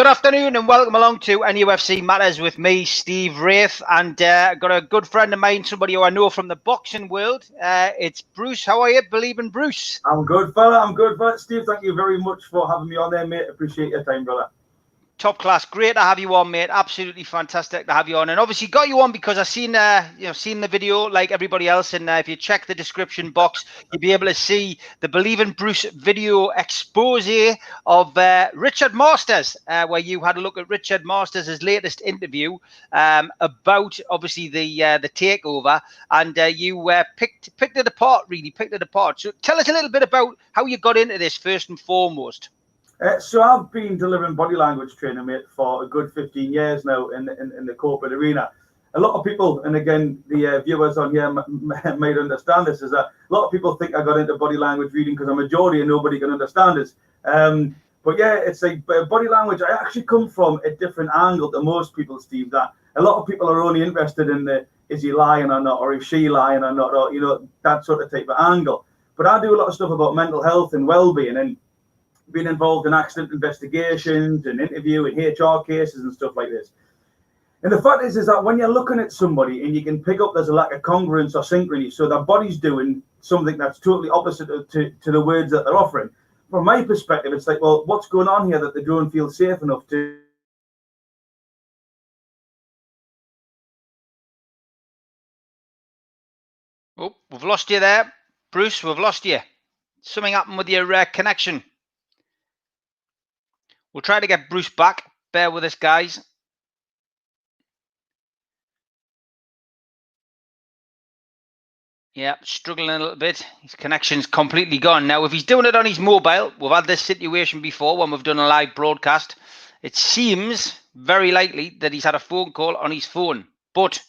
Good afternoon and welcome along to NUFC Matters with me, Steve Wraith, and got a good friend of mine, somebody who I know from the boxing world. It's Bruce. How are you? Believing Bruce. I'm good, fella. I'm good, fella. Steve, thank you very much for having me on there, mate. Appreciate your time, brother. Top class, great to have you on, mate. Absolutely fantastic to have you on, and obviously got you on because I've seen, seen the video like everybody else. And if you check the description box, you'll be able to see the Believing Bruce video expose of Richard Masters, where you had a look at Richard Masters' latest interview about obviously the takeover, and you picked it apart, really picked it apart. So tell us a little bit about how you got into this first and foremost. So I've been delivering body language training, mate, for a good 15 years now in the corporate arena. A lot of people, and again, the viewers on here might understand this, is that a lot of people think I got into body language reading because I'm a Geordie and nobody can understand this. But yeah, it's like body language. I actually come from a different angle to most people, Steve, that a lot of people are only interested in the, is he lying or not, or is she lying or not, or, you know, that sort of type of angle. But I do a lot of stuff about mental health and well-being, and been involved in accident investigations and interview and HR cases and stuff like this. And the fact is that when you're looking at somebody and you can pick up there's a lack of congruence or synchrony, so their body's doing something that's totally opposite to the words that they're offering. From my perspective, it's like, well, what's going on here that they don't feel safe enough to... Oh, we've lost you there, Bruce. We've lost you. Something happened with your connection. We'll try to get Bruce back. Bear with us, guys. Yeah, struggling a little bit. His connection's completely gone. Now, if he's doing it on his mobile, we've had this situation before when we've done a live broadcast. It seems very likely that he's had a phone call on his phone. But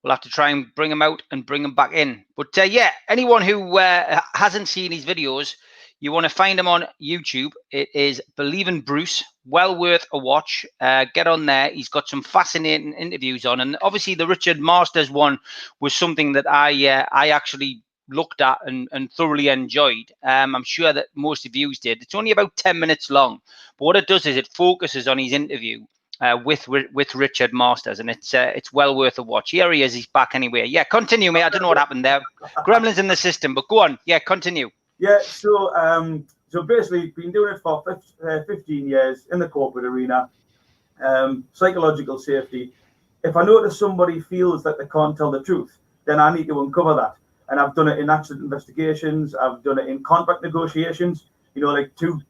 we'll have to try and bring him out and bring him back in. But yeah, anyone who hasn't seen his videos, you want to find him on YouTube. It is Believing Bruce. Well worth a watch. Get on there. He's got some fascinating interviews on. And obviously the Richard Masters one was something that I actually looked at and thoroughly enjoyed. I'm sure that most of you did. It's only about 10 minutes long. But what it does is it focuses on his interview with Richard Masters. And it's well worth a watch. Here he is. He's back anyway. Yeah, continue, mate. I don't know what happened there. Gremlins in the system. But go on. Yeah, continue. Yeah, so basically been doing it for 15 years in the corporate arena. Psychological safety. If I notice somebody feels that they can't tell the truth, then I need to uncover that. And I've done it in accident investigations. I've done it in contract negotiations. You know, like two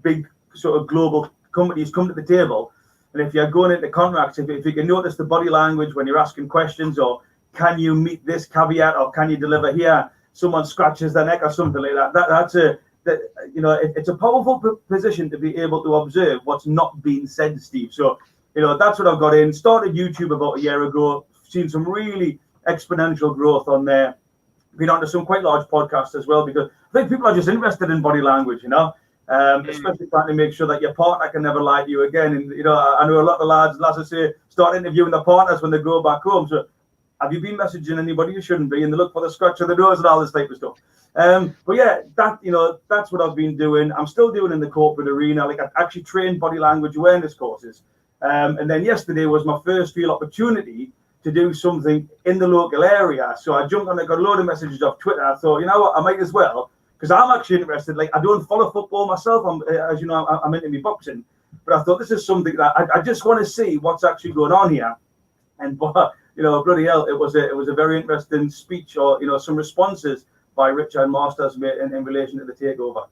big sort of global companies come to the table. And if you're going into contracts, if you can notice the body language when you're asking questions, or can you meet this caveat, or can you deliver here? Someone scratches their neck or something like that. It's a powerful position to be able to observe what's not being said, Steve. So, you know, that's what I've got in. Started YouTube about a year ago. Seen some really exponential growth on there. Been onto some quite large podcasts as well, because I think people are just interested in body language, you know, especially trying to make sure that your partner can never lie to you again. And, you know, I know a lot of lads say, start interviewing their partners when they go back home. So, have you been messaging anybody you shouldn't be? And they look for the scratch of the nose and all this type of stuff. But yeah, that's what I've been doing. I'm still doing in the corporate arena. Like, I actually trained body language awareness courses. And then yesterday was my first real opportunity to do something in the local area. So I jumped on, I got a load of messages off Twitter. I thought, you know what, I might as well, because I'm actually interested. Like, I don't follow football myself. As you know, I'm into me boxing. But I thought this is something that I just want to see what's actually going on here. And you know, bloody hell, it was a very interesting speech, or, you know, some responses by Richard Masters in relation to the takeover.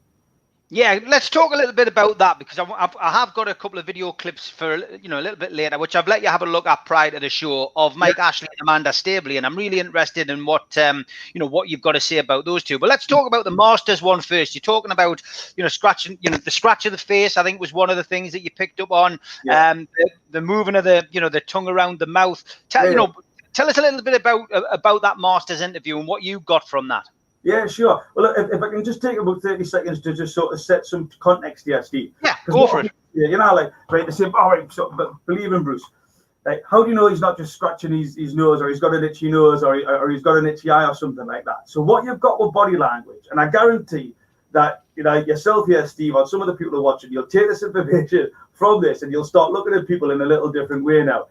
Yeah, let's talk a little bit about that, because I have got a couple of video clips for, you know, a little bit later, which I've let you have a look at prior to the show, of Mike Ashley and Amanda Stabley, and I'm really interested in what what you've got to say about those two. But let's talk about the Masters one first. You're talking about, you know, scratching, you know, the scratch of the face, I think, was one of the things that you picked up on. Yeah. The moving of the, you know, the tongue around the mouth. Tell us a little bit about that Masters interview and what you got from that. Yeah, sure. Well, if I can just take about 30 seconds to just sort of set some context here, Steve. Yeah, go for it. You know, like, right, they say, all right, so, but Believing Bruce. Like, how do you know he's not just scratching his nose, or he's got an itchy nose, or he's got an itchy eye or something like that? So what you've got with body language, and I guarantee that yourself here, Steve, or some of the people who are watching, you'll take this information from this and you'll start looking at people in a little different way now.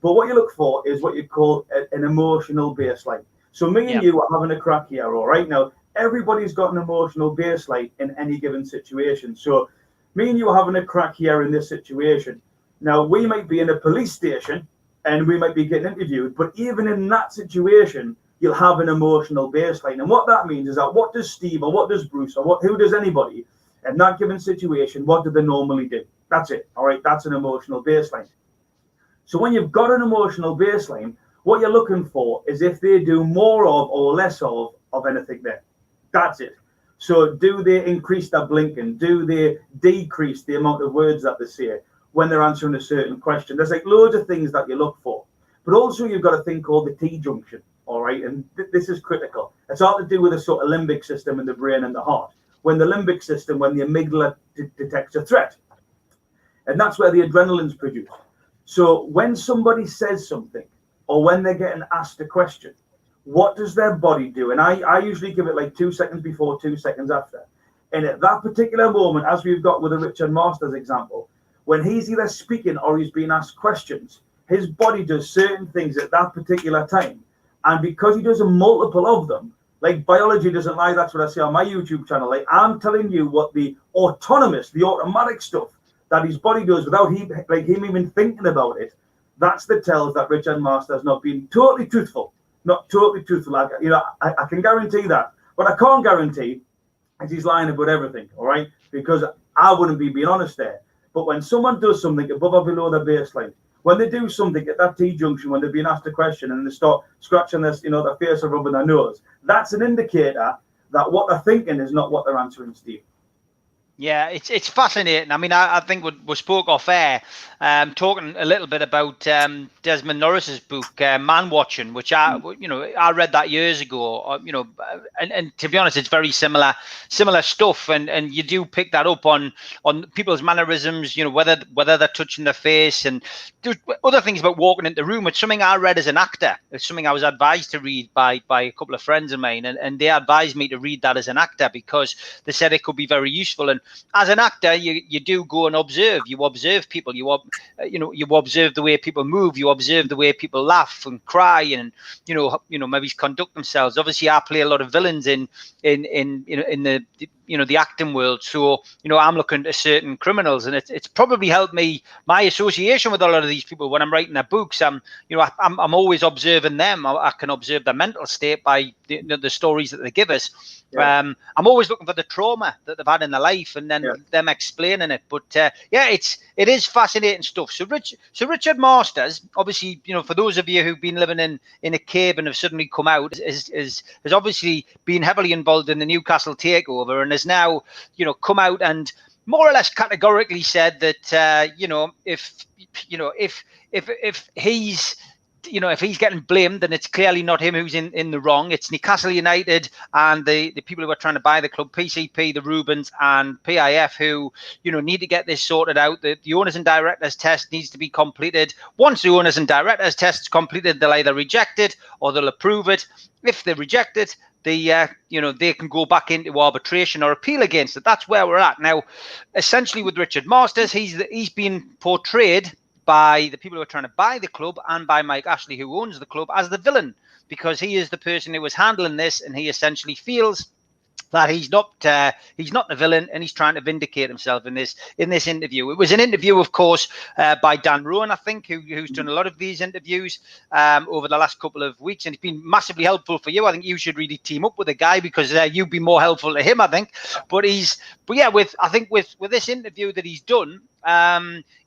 But what you look for is what you call an emotional baseline. So me and you are having a crack here, all right? Now, everybody's got an emotional baseline in any given situation. So me and you are having a crack here in this situation. Now, we might be in a police station and we might be getting interviewed, but even in that situation, you'll have an emotional baseline. And what that means is that what does Steve or what does Bruce or who does anybody in that given situation, what do they normally do? That's it, all right? That's an emotional baseline. So when you've got an emotional baseline, what you're looking for is if they do more of or less of anything there. That's it. So do they increase their blinking? Do they decrease the amount of words that they say when they're answering a certain question? There's like loads of things that you look for. But also you've got a thing called the T-junction, all right? And this is critical. It's all to do with the sort of limbic system in the brain and the heart. When the limbic system, when the amygdala detects a threat. And that's where the adrenaline's produced. So when somebody says something or when they're getting asked a question, what does their body do? And I usually give it like 2 seconds before, 2 seconds after. And at that particular moment, as we've got with the Richard Masters example, when he's either speaking or he's being asked questions, his body does certain things at that particular time. And because he does a multiple of them, like biology doesn't lie, that's what I say on my YouTube channel. Like I'm telling you what the automatic stuff that his body does without him even thinking about it. That's the tells that Richard Masters not being totally truthful. Not totally truthful. I can guarantee that. What I can't guarantee is he's lying about everything, all right? Because I wouldn't be being honest there. But when someone does something above or below their baseline, when they do something at that T-junction, when they're being asked a question and they start scratching their face or rubbing their nose, that's an indicator that what they're thinking is not what they're answering, Steve. Yeah, it's fascinating. I mean, I think we spoke off air, talking a little bit about Desmond Norris's book, Man Watching, which I read that years ago. And to be honest, it's very similar stuff, and you do pick that up on people's mannerisms. Whether they're touching their face, and there's other things about walking into the room. It's something I read as an actor. It's something I was advised to read by a couple of friends of mine, and they advised me to read that as an actor because they said it could be very useful. And as an actor, you do go and observe. You observe people. You observe the way people move. You observe the way people laugh and cry, and maybe conduct themselves. Obviously, I play a lot of villains in the acting world. So I'm looking at certain criminals, and it's probably helped me my association with a lot of these people when I'm writing their books. I'm always observing them. I can observe their mental state by the stories that they give us. Yeah. I'm always looking for the trauma that they've had in their life, and then them explaining it. But it is fascinating stuff. So Richard Masters, obviously, for those of you who've been living in a cave and have suddenly come out, is obviously been heavily involved in the Newcastle takeover, and has now come out and more or less categorically said that if he's if he's getting blamed, then it's clearly not him who's in the wrong. It's Newcastle United and the people who are trying to buy the club, PCP, the Rubens and PIF, who need to get this sorted out. The owners and directors test needs to be completed. Once the owners and directors test is completed, they'll either reject it or they'll approve it. If they reject it, they can go back into arbitration or appeal against it. That's where we're at now. Essentially, with Richard Masters, he's been portrayed by the people who are trying to buy the club and by Mike Ashley, who owns the club, as the villain, because he is the person who was handling this, and he essentially feels that he's not the villain, and he's trying to vindicate himself in this interview. It was an interview, of course, by Dan Rowan, I think, who's done a lot of these interviews over the last couple of weeks, and it's been massively helpful for you. I think you should really team up with the guy because you'd be more helpful to him, I think. But with this interview that he's done,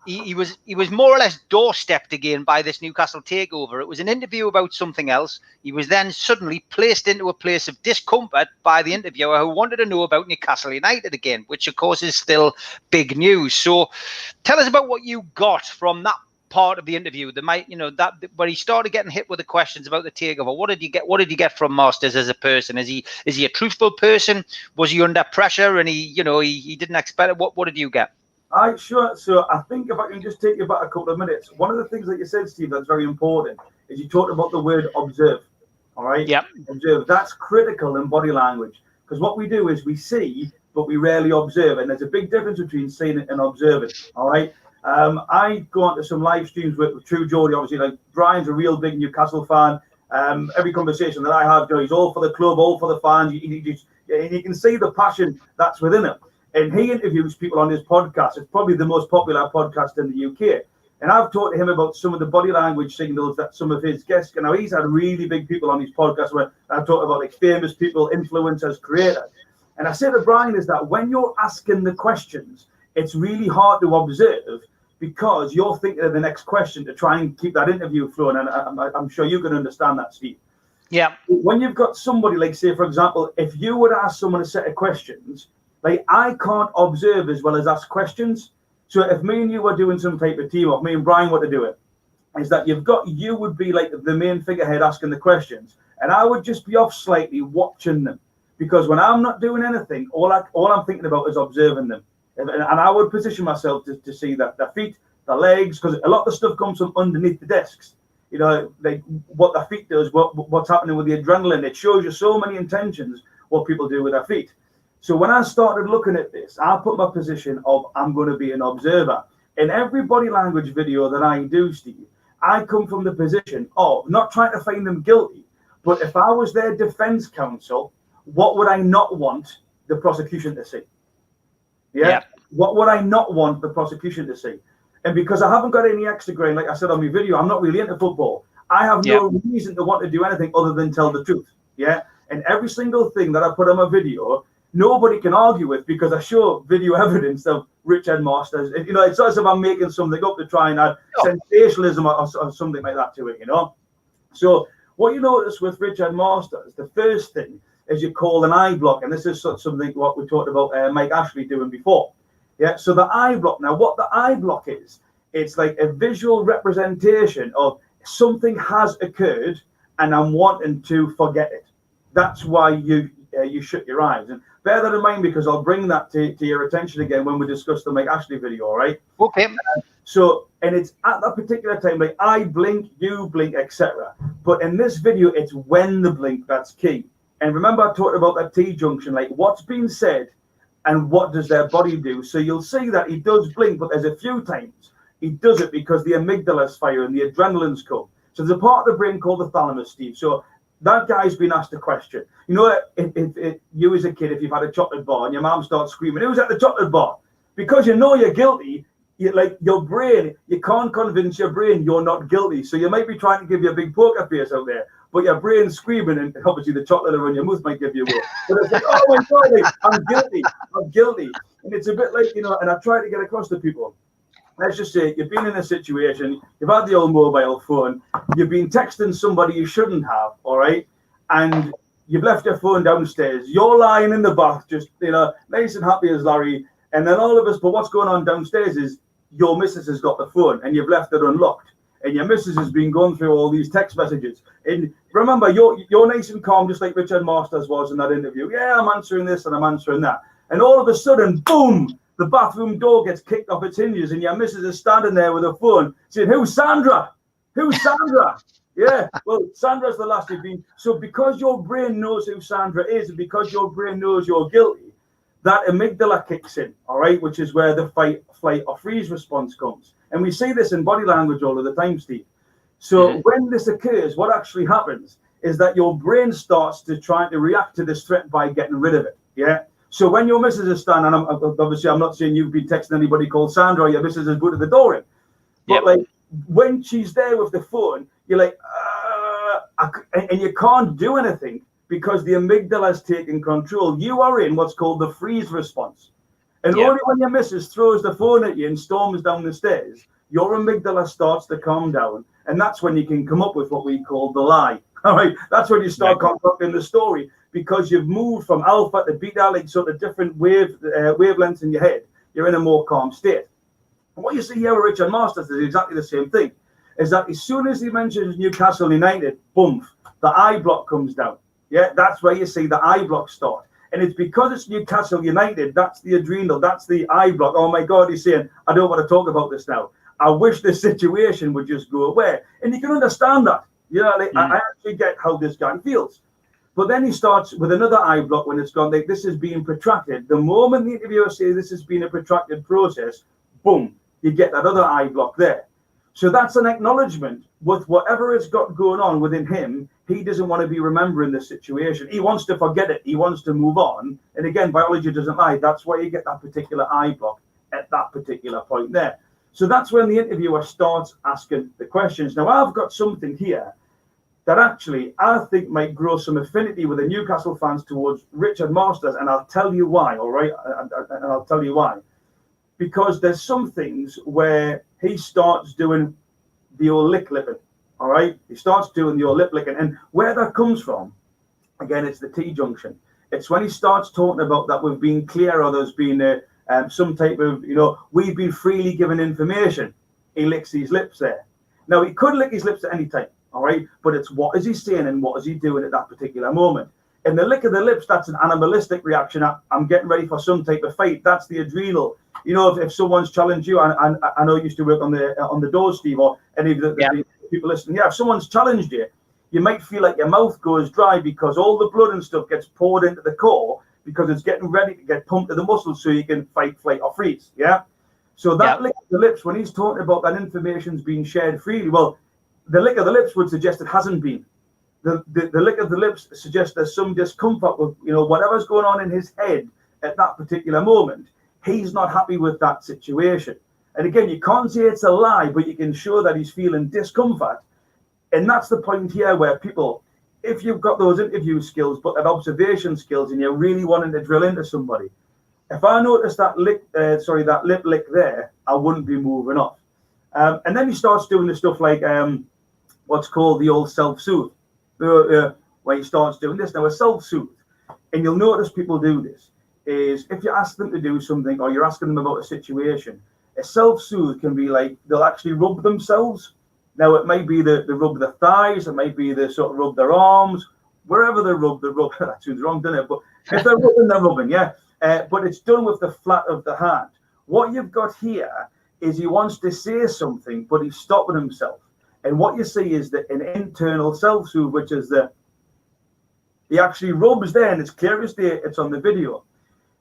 he was more or less doorstepped again by this Newcastle takeover. It was an interview about something else. He was then suddenly placed into a place of discomfort by the interviewer who wanted to know about Newcastle United again, which of course is still big news. So tell us about what you got from that part of the interview. Where he started getting hit with the questions about the takeover. What did you get from Masters as a person? Is he a truthful person? Was he under pressure and he didn't expect it? What did you get? Sure. So I think if I can just take you back a couple of minutes, one of the things that you said, Steve, that's very important is you talked about the word observe. All right. Yep. Observe. That's critical in body language, because what we do is we see but we rarely observe. And there's a big difference between seeing it and observing. All right. I go onto some live streams with True Geordie, obviously. Like Brian's a real big Newcastle fan. Every conversation that I have, he's all for the club, all for the fans. You can see the passion that's within him. And he interviews people on his podcast. It's probably the most popular podcast in the UK. And I've talked to him about some of the body language signals that some of his guests, he's had really big people on his podcast where I've talked about like famous people, influencers, creators. And I said to Brian is that when you're asking the questions, it's really hard to observe because you're thinking of the next question to try and keep that interview flowing. And I'm sure you can understand that, Steve. Yeah. When you've got somebody like, say, for example, if you would ask someone a set of questions, like I can't observe as well as ask questions. So if me and you were doing some type of team up, me and Brian were to do it, is that you would be like the main figurehead asking the questions. And I would just be off slightly watching them. Because when I'm not doing anything, all I'm thinking about is observing them. And I would position myself to see that their feet, their legs, because a lot of the stuff comes from underneath the desks. Like what their feet does, what's happening with the adrenaline. It shows you so many intentions, what people do with their feet. So when I started looking at this, I put my position of I'm going to be an observer. In every body language video that I do, Steve, I come from the position of not trying to find them guilty, but if I was their defense counsel, what would I not want the prosecution to see? Yeah. What would I not want the prosecution to see? And because I haven't got any extra grain, like I said on my video, I'm not really into football. I have no reason to want to do anything other than tell the truth. Yeah. And every single thing that I put on my video, nobody can argue with because I show video evidence of Richard Masters. It's not as if I'm making something up to try and add sensationalism or something like that to it, So what you notice with Richard Masters, the first thing is you call an eye block. And this is something what we talked about Mike Ashley doing before. Yeah, so the eye block. Now, what the eye block is, it's like a visual representation of something has occurred and I'm wanting to forget it. That's why you shut your eyes. And bear that in mind because I'll bring that to your attention again when we discuss the Mike Ashley video, all right? Okay. And it's at that particular time, like I blink, you blink, etc. But in this video, it's when the blink that's key. And remember, I talked about that T-junction, like what's being said and what does their body do. So you'll see that he does blink, but there's a few times he does it because the amygdala's fire and the adrenaline's come. So there's a part of the brain called the thalamus, Steve. So that guy's been asked a question. If you as a kid, if you've had a chocolate bar and your mom starts screaming, who's at the chocolate bar? Because you're guilty, your brain, you can't convince your brain you're not guilty. So you might be trying to give you a big poker face out there, but your brain's screaming, and obviously the chocolate around your mouth might give you a will. But it's like, oh my God, I'm guilty. And it's a bit like, and I try to get across to people. Let's just say you've been in a situation, you've had the old mobile phone, you've been texting somebody you shouldn't have, all right? And you've left your phone downstairs. You're lying in the bath, just, nice and happy as Larry. And then all of us, but what's going on downstairs is your missus has got the phone and you've left it unlocked. And your missus has been going through all these text messages. And remember, you're nice and calm, just like Richard Masters was in that interview. Yeah, I'm answering this and I'm answering that. And all of a sudden, boom, the bathroom door gets kicked off its hinges and your missus is standing there with her phone saying, who's Sandra? Who's Sandra? Yeah, well, Sandra's the last you've been. So because your brain knows who Sandra is and because your brain knows you're guilty, that amygdala kicks in, all right, which is where the fight, flight, or freeze response comes. And we see this in body language all of the time, Steve. So when this occurs, what actually happens is that your brain starts to try to react to this threat by getting rid of it, yeah? So when your missus is standing, and obviously I'm not saying you've been texting anybody called Sandra or your missus has booted the door in, but like when she's there with the phone, you're like, and you can't do anything because the amygdala is taking control. You are in what's called the freeze response. And only when your missus throws the phone at you and storms down the stairs, your amygdala starts to calm down. And that's when you can come up with what we call the lie. All right, that's when you start concocting the story because you've moved from alpha to beta, like sort of different wavelengths in your head. You're in a more calm state. And what you see here with Richard Masters is exactly the same thing. Is that as soon as he mentions Newcastle United, boom, the eye block comes down. Yeah, that's where you see the eye block start. And it's because it's Newcastle United, that's the adrenal, that's the eye block. Oh my God, he's saying, I don't want to talk about this now. I wish this situation would just go away. And you can understand that. I actually get how this guy feels. But then he starts with another eye block when it's gone, like this is being protracted. The moment the interviewer says this has been a protracted process, boom, you get that other eye block there. So that's an acknowledgement with whatever has got going on within him. He doesn't want to be remembering this situation. He wants to forget it. He wants to move on. And again, biology doesn't lie. That's why you get that particular eye block at that particular point there. So that's when the interviewer starts asking the questions. Now, I've got something here that actually I think might grow some affinity with the Newcastle fans towards Richard Masters, and I'll tell you why, all right? And I'll tell you why. Because there's some things where he starts doing the old lip-licking, all right? He starts doing the old lip-licking, and where that comes from, again, it's the T-junction. It's when he starts talking about that we've been clear, or there's been some type of, we've been freely given information. He licks his lips there. Now, he could lick his lips at any time. All right, but it's what is he saying and what is he doing at that particular moment. And the lick of the lips, that's an animalistic reaction. I'm getting ready for some type of fight. That's the adrenal. If someone's challenged you, and I know you used to work on the doors, Steve, or any of the people listening. Yeah, if someone's challenged you, you might feel like your mouth goes dry because all the blood and stuff gets poured into the core because it's getting ready to get pumped to the muscles so you can fight, flight, or freeze. Yeah. So that lick of the lips, when he's talking about that information's being shared freely, well, the lick of the lips would suggest it hasn't been. The lick of the lips suggests there's some discomfort with, whatever's going on in his head at that particular moment. He's not happy with that situation. And again, you can't say it's a lie, but you can show that he's feeling discomfort. And that's the point here where people, if you've got those interview skills, but that observation skills, and you're really wanting to drill into somebody, if I noticed that that lip lick there, I wouldn't be moving off. And then he starts doing the stuff like what's called the old self-soothe, where he starts doing this. Now, a self-soothe, and you'll notice people do this, is if you ask them to do something or you're asking them about a situation, a self-soothe can be like they'll actually rub themselves. Now, it might be the rub their thighs, it might be the sort of rub their arms, wherever they rub. That sounds wrong, doesn't it? But if they're rubbing, they're rubbing, yeah. But it's done with the flat of the hand. What you've got here is he wants to say something, but he's stopping himself. And what you see is that an internal self-soothe, which is he actually rubs there, and it's clear as day, it's on the video.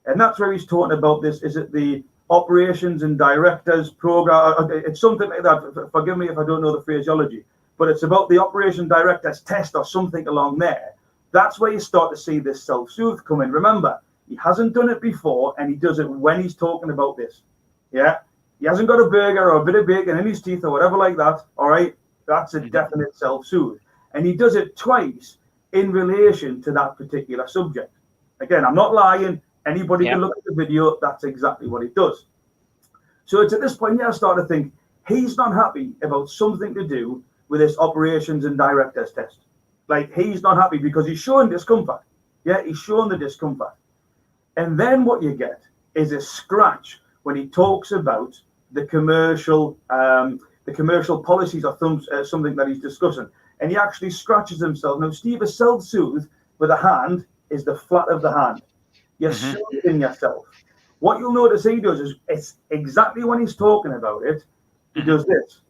And that's where he's talking about this. Is it the operations and directors program? It's something like that. Forgive me if I don't know the phraseology, but it's about the operation directors test or something along there. That's where you start to see this self-soothe come in. Remember, he hasn't done it before, and he does it when he's talking about this. Yeah. He hasn't got a burger or a bit of bacon in his teeth or whatever like that. All right. That's a definite self-soothe. And he does it twice in relation to that particular subject. Again, I'm not lying. Anybody can look at the video. That's exactly what he does. So it's at this point I start to think he's not happy about something to do with this operations and directors test. Like, he's not happy because he's showing discomfort. Yeah, he's showing the discomfort. And then what you get is a scratch when he talks about the commercial policies or something that he's discussing, and he actually scratches himself. Now, Steve, a self-soothe with a hand is the flat of the hand. You're soothing yourself. What you'll notice he does is it's exactly when he's talking about it, he does this.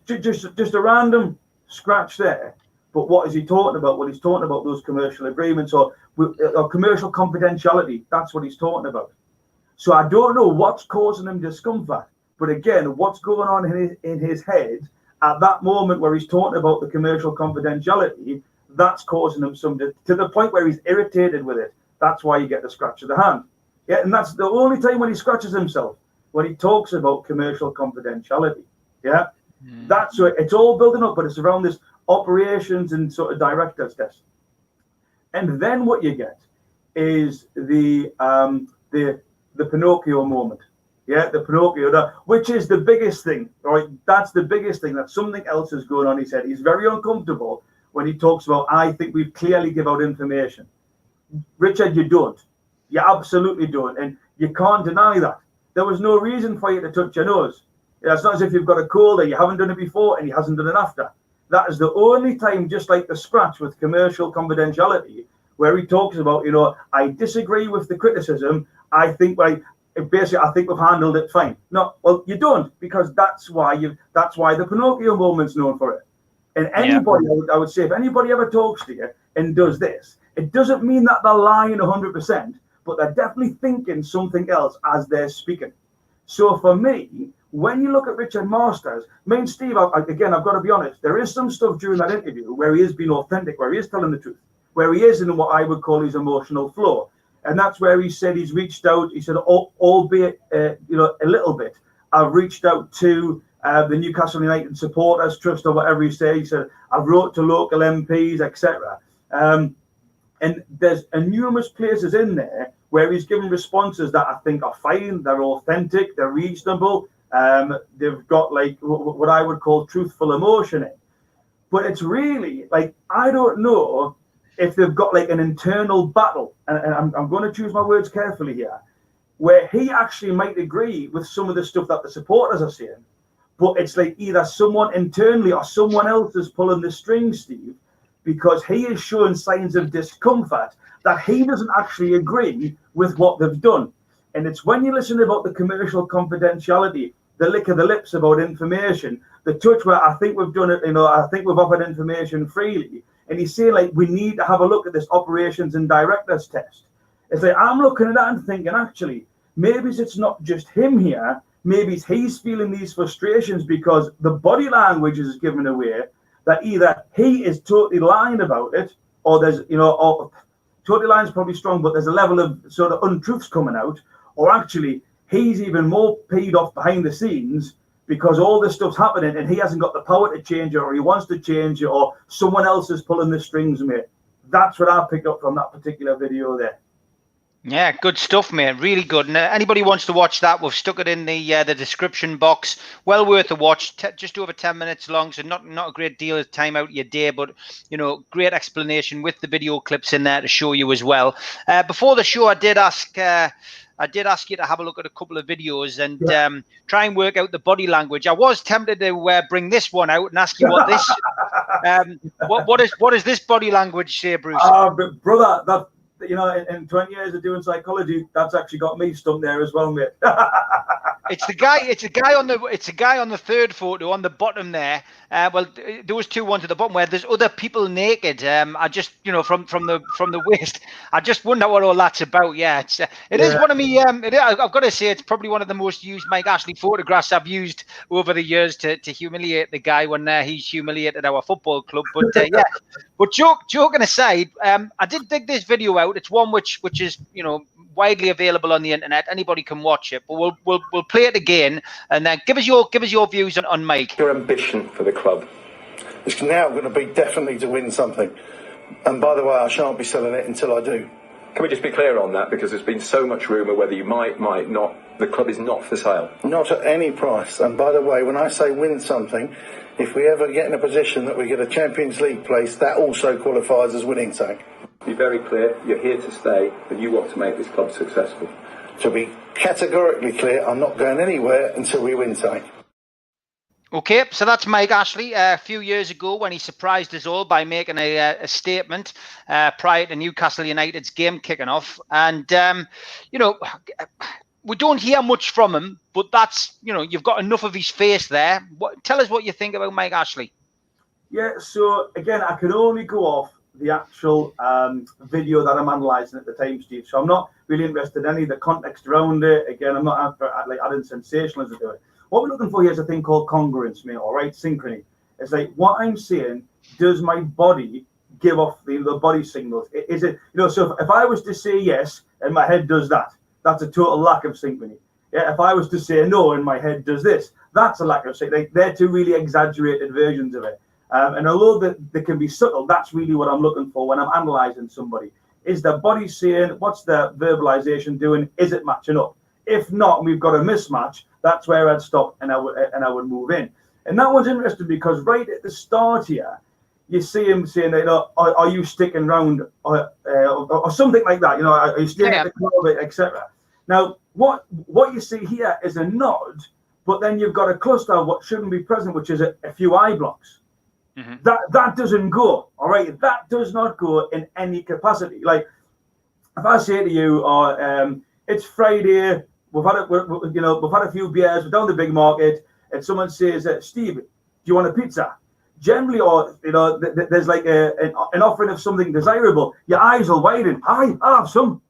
Just a random scratch there. But what is he talking about? Well, he's talking about those commercial agreements or commercial confidentiality. That's what he's talking about. So I don't know what's causing him discomfort. But again, what's going on in his head at that moment where he's talking about the commercial confidentiality, that's causing him to the point where he's irritated with it. That's why you get the scratch of the hand. Yeah, and that's the only time when he scratches himself, when he talks about commercial confidentiality. Yeah, that's what it's all building up, but it's around this operations and sort of directors test. And then what you get is the Pinocchio moment. Yeah, the Pinocchio, which is the biggest thing, right? That's the biggest thing, that something else is going on. He said he's very uncomfortable when he talks about, I think we've clearly give out information. Richard, you don't. You absolutely don't. And you can't deny that. There was no reason for you to touch your nose. It's not as if you've got a cold or you haven't done it before and he hasn't done it after. That is the only time, just like the scratch with commercial confidentiality, where he talks about, I disagree with the criticism. I think basically, I think we've handled it fine. No, well, you don't, because that's why the Pinocchio movement's known for it. And anybody, I would say, if anybody ever talks to you, and does this. It doesn't mean that they're lying 100%, but they're definitely thinking something else as they're speaking. So for me, when you look at Richard Masters, me and Steve, again, I've got to be honest, there is some stuff during that interview where he is being authentic, where he is telling the truth, where he is in what I would call his emotional flow. And that's where he said he's reached out, he said, albeit, a little bit, I've reached out to the Newcastle United Supporters Trust or whatever he said. He said, I've wrote to local MPs, etc. And there's numerous places in there where he's given responses that I think are fine, they're authentic, they're reasonable, they've got like what I would call truthful emotion in. But it's really like, I don't know if they've got like an internal battle, and I'm going to choose my words carefully here, where he actually might agree with some of the stuff that the supporters are saying, but it's like either someone internally or someone else is pulling the strings, Steve, because he is showing signs of discomfort that he doesn't actually agree with what they've done. And it's when you listen about the commercial confidentiality, the lick of the lips about information, the touch where I think we've done it, I think we've offered information freely. And he's saying, like, we need to have a look at this operations and directors test. It's like, I'm looking at that and thinking, actually, maybe it's not just him here. Maybe he's feeling these frustrations because the body language is given away that either he is totally lying about it, or there's, or totally lying is probably strong, but there's a level of sort of untruths coming out, or actually he's even more paid off behind the scenes because all this stuff's happening and he hasn't got the power to change it, or he wants to change it, or someone else is pulling the strings, mate. That's what I picked up from that particular video there. Yeah, good stuff, mate. Really good. And anybody wants to watch that, we've stuck it in the description box. Well worth a watch. Just over 10 minutes long, so not a great deal of time out of your day, but great explanation with the video clips in there to show you as well. Before the show, I did ask you to have a look at a couple of videos and try and work out the body language. I was tempted to bring this one out and ask you what this what does this body language say, Bruce? But brother, that. In 20 years of doing psychology, that's actually got me stumped there as well, mate. It's the guy on the third photo on the bottom there. Well, those two ones at the bottom where there's other people naked. I just, from the waist, I just wonder what all that's about. Yeah, it is one of me. I've got to say, it's probably one of the most used Mike Ashley photographs I've used over the years to humiliate the guy when he's humiliated our football club. But yeah. But joking aside, I did dig this video out. It's one which is widely available on the internet. Anybody can watch it. But we'll play it again and then give us your views on Mike. Your ambition for the club? It's now going to be definitely to win something. And by the way, I shan't be selling it until I do. Can we just be clear on that? Because there's been so much rumour whether you might not. The club is not for sale. Not at any price. And by the way, when I say win something, if we ever get in a position that we get a Champions League place, that also qualifies as winning tag. Be very clear, you're here to stay and you want to make this club successful. To be categorically clear, I'm not going anywhere until we win tag. Okay, so that's Mike Ashley a few years ago when he surprised us all by making a statement prior to Newcastle United's game kicking off. And, we don't hear much from him, but that's, you've got enough of his face there. Tell us what you think about Mike Ashley. Yeah, so again, I can only go off the actual video that I'm analysing at the time, Steve. So I'm not really interested in any of the context around it. Again, I'm not adding sensationalism to it. What we're looking for here is a thing called congruence, mate, all right? Synchrony. It's like what I'm saying, does my body give off the body signals? Is it, so if I was to say yes and my head does that, that's a total lack of synchrony. Yeah, if I was to say no and my head does this, that's a lack of synchrony. They're two really exaggerated versions of it. And although they can be subtle, that's really what I'm looking for when I'm analysing somebody. Is their body saying, what's their verbalisation doing? Is it matching up? If not, and we've got a mismatch, that's where I'd stop and I would move in. And that one's interesting because right at the start here, you see him saying, are you sticking around or something like that? Are you staying at the club, etc. Now, what you see here is a nod, but then you've got a cluster of what shouldn't be present, which is a few eye blocks. Mm-hmm. That doesn't go, all right? That does not go in any capacity. Like, if I say to you, it's Friday, we've had a few beers, we're down the big market, and someone says, Steve, do you want a pizza? generally, or there's like an offering of something desirable, your eyes will widen. I'll have some.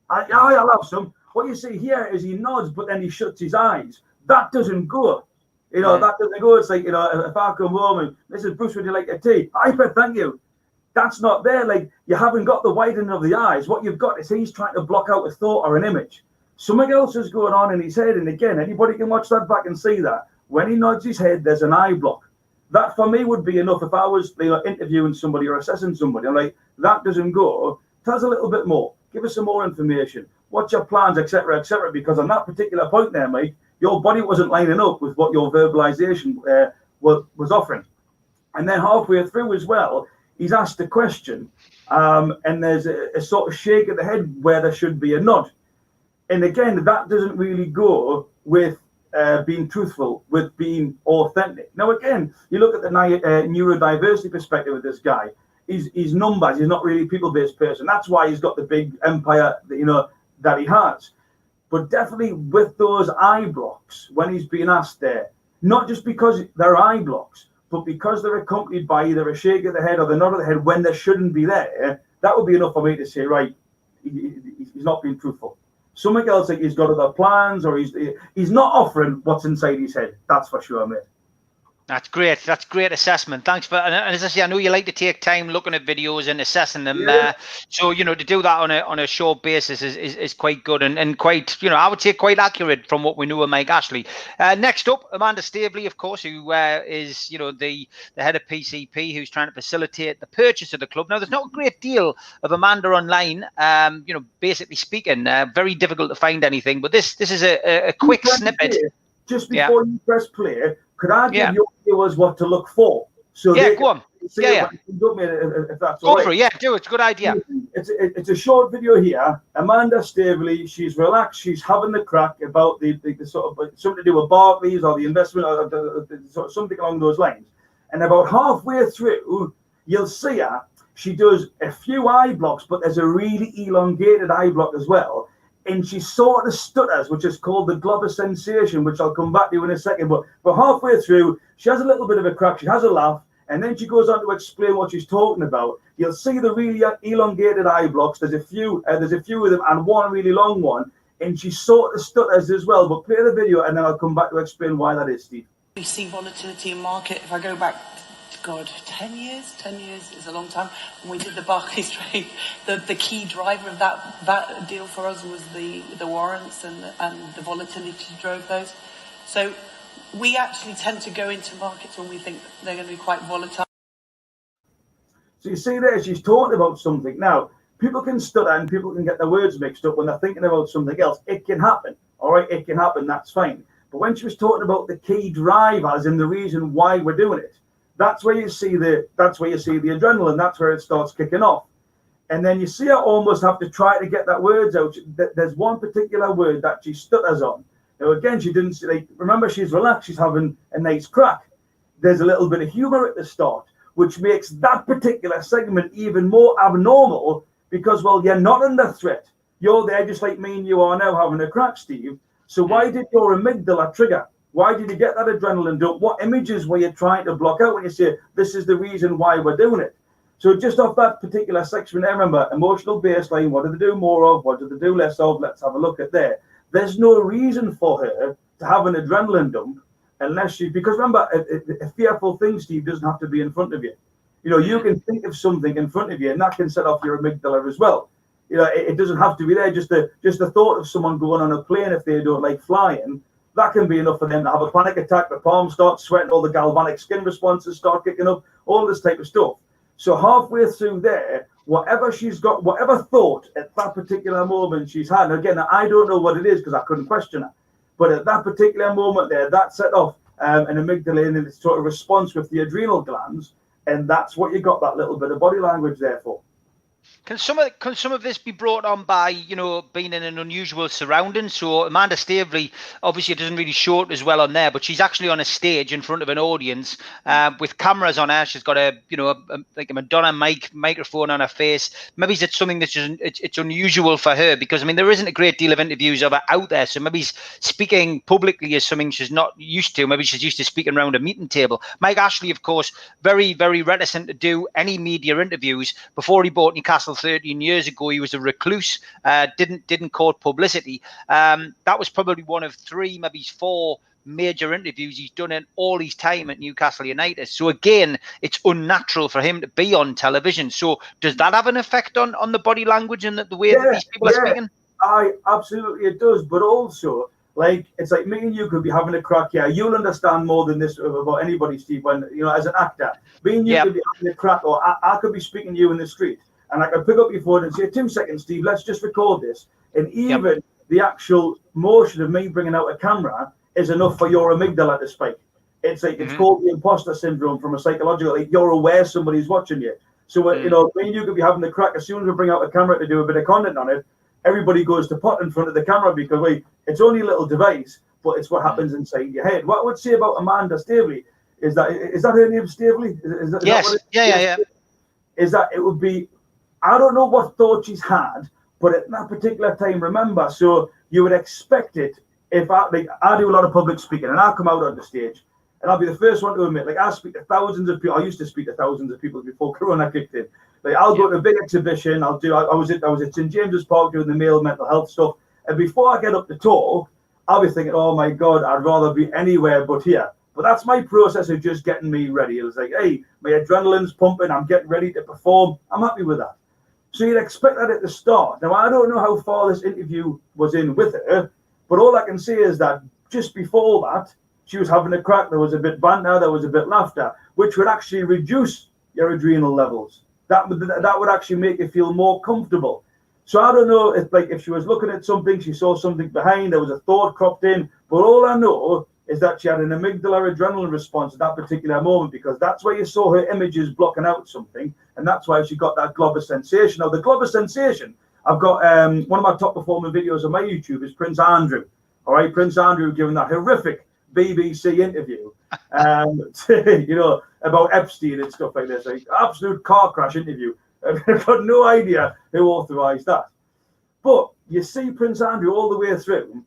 I'll have some. What you see here is he nods, but then he shuts his eyes. That doesn't go. That doesn't go. It's like, if I come home and Mrs. Bruce, would you like a tea? I bet, thank you. That's not there. Like, you haven't got the widening of the eyes. What you've got is he's trying to block out a thought or an image. Something else is going on in his head. And again, anybody can watch that back and see that. When he nods his head, there's an eye block. That for me would be enough if I was interviewing somebody or assessing somebody. I'm like, that doesn't go. Tell us a little bit more. Give us some more information. What's your plans, etc., etc. Because on that particular point there, Mike, your body wasn't lining up with what your verbalization was offering. And then halfway through as well, he's asked a question, and there's a sort of shake of the head where there should be a nod. And again, that doesn't really go with being truthful, with being authentic. Now, again, you look at the neurodiversity perspective of this guy. He's numbers. He's not really a people-based person. That's why he's got the big empire, that he has. But definitely with those eye blocks, when he's being asked there, not just because they're eye blocks, but because they're accompanied by either a shake of the head or the nod of the head when they shouldn't be there, that would be enough for me to say, right, he's not being truthful. Something else, like he's got other plans, or he's not offering what's inside his head. That's for sure, mate. That's great. That's great assessment. Thanks for. And as I say, I know you like to take time looking at videos and assessing them. Yeah. So to do that on a short basis is quite good and quite, I would say quite accurate from what we know of Mike Ashley. Next up, Amanda Staveley, of course, who is the head of PCP, who's trying to facilitate the purchase of the club. Now, there's not a great deal of Amanda online. Basically speaking, very difficult to find anything. But this is a quick snippet. Just before you press play, could I give your viewers what to look for? So go on. If that's go for it. Yeah, do it. It's a good idea. It's a short video here. Amanda Staveley, she's relaxed. She's having the crack about the sort of something to do with Barclays or the investment or something along those lines. And about halfway through, you'll see her. She does a few eye blocks, but there's a really elongated eye block as well. And she sort of stutters, which is called the globber sensation, which I'll come back to in a second. But halfway through, she has a little bit of a crack. She has a laugh. And then she goes on to explain what she's talking about. You'll see the really elongated eye blocks. There's a few of them, and one really long one. And she sort of stutters as well. But play the video, and then I'll come back to explain why that is, Steve. We see volatility in market. If I go back, 10 years? 10 years is a long time. When we did the Barclays trade, the key driver of that deal for us was the warrants and the volatility drove those. So we actually tend to go into markets when we think they're going to be quite volatile. So you see there, she's talking about something. Now, people can stutter and people can get their words mixed up when they're thinking about something else. It can happen. All right, it can happen. That's fine. But when she was talking about the key drivers and the reason why we're doing it, that's where you see the adrenaline. That's where it starts kicking off. And then you see her almost have to try to get that words out. There's one particular word that she stutters on. Now, again, she didn't remember, she's relaxed. She's having a nice crack. There's a little bit of humor at the start, which makes that particular segment even more abnormal because, well, you're not under threat. You're there just like me and you are now having a crack, Steve. So why did your amygdala trigger? Why did you get that adrenaline dump? What images were you trying to block out when you say, this is the reason why we're doing it? So just off that particular section there, remember, emotional baseline, what do they do more of? What do they do less of? Let's have a look at there. There's no reason for her to have an adrenaline dump unless because remember, a fearful thing, Steve, doesn't have to be in front of you. You can think of something in front of you and that can set off your amygdala as well. It doesn't have to be there. Just the thought of someone going on a plane if they don't like flying, that can be enough for them to have a panic attack. The palms start sweating, all the galvanic skin responses start kicking up, all this type of stuff. So halfway through there, whatever she's got, whatever thought at that particular moment she's had, and again, I don't know what it is because I couldn't question her, but at that particular moment there, that set off an amygdala and its sort of response with the adrenal glands, and that's what you got that little bit of body language there for. Can some of this be brought on by, you know, being in an unusual surrounding? So Amanda Staveley, obviously it doesn't really show it as well on there, but she's actually on a stage in front of an audience with cameras on her. She's got like a Madonna microphone on her face. Maybe it's something that's just it's unusual for her, because I mean there isn't a great deal of interviews of her out there. So maybe speaking publicly is something she's not used to. Maybe she's used to speaking around a meeting table. Mike Ashley, of course, very, very reticent to do any media interviews. Before he bought Newcastle 13 years ago, he was a recluse, didn't court publicity. That was probably one of 3, maybe 4 major interviews he's done in all his time at Newcastle United. So again, it's unnatural for him to be on television. So does that have an effect on the body language and the way that these people are speaking? Absolutely it does. But also, like, it's like me and you could be having a crack here. You'll understand more than this about anybody, Steve, when, you know, as an actor. Me and you could be having a crack, or I could be speaking to you in the street, and I could pick up your phone and say, 2 seconds, Steve, let's just record this. And even the actual motion of me bringing out a camera is enough for your amygdala to spike. It's like, it's called the imposter syndrome from a psychological, like, you're aware somebody's watching you. So, you know, me and you could be having the crack. As soon as we bring out a camera to do a bit of content on it, everybody goes to pot in front of the camera, because, wait, it's only a little device, but it's what happens inside your head. What I would say about Amanda Staveley is that her name, Staveley? Yes. Yeah. Is that it would be, I don't know what thought she's had, but at that particular time, remember, so you would expect it. If I do a lot of public speaking, and I come out on the stage, and I'll be the first one to admit, like, I speak to thousands of people. I used to speak to thousands of people before Corona kicked in. Like, I'll go to a big exhibition. I was at St James's Park doing the male mental health stuff, and before I get up to talk, I'll be thinking, oh my God, I'd rather be anywhere but here. But that's my process of just getting me ready. It was like, hey, my adrenaline's pumping. I'm getting ready to perform. I'm happy with that. So you'd expect that at the start. Now, I don't know how far this interview was in with her, but all I can say is that just before that, she was having a crack. There was a bit banter, there was a bit laughter, which would actually reduce your adrenal levels. That would actually make you feel more comfortable. So I don't know if she was looking at something, she saw something behind, there was a thought cropped in, but all I know is that she had an amygdala adrenaline response at that particular moment, because that's where you saw her images blocking out something, and that's why she got that globus sensation. Now, the globus sensation, I've got one of my top performing videos on my YouTube is Prince Andrew. All right, Prince Andrew giving that horrific BBC interview, you know, about Epstein and stuff like this, like absolute car crash interview. I've got no idea who authorised that. But you see Prince Andrew all the way through,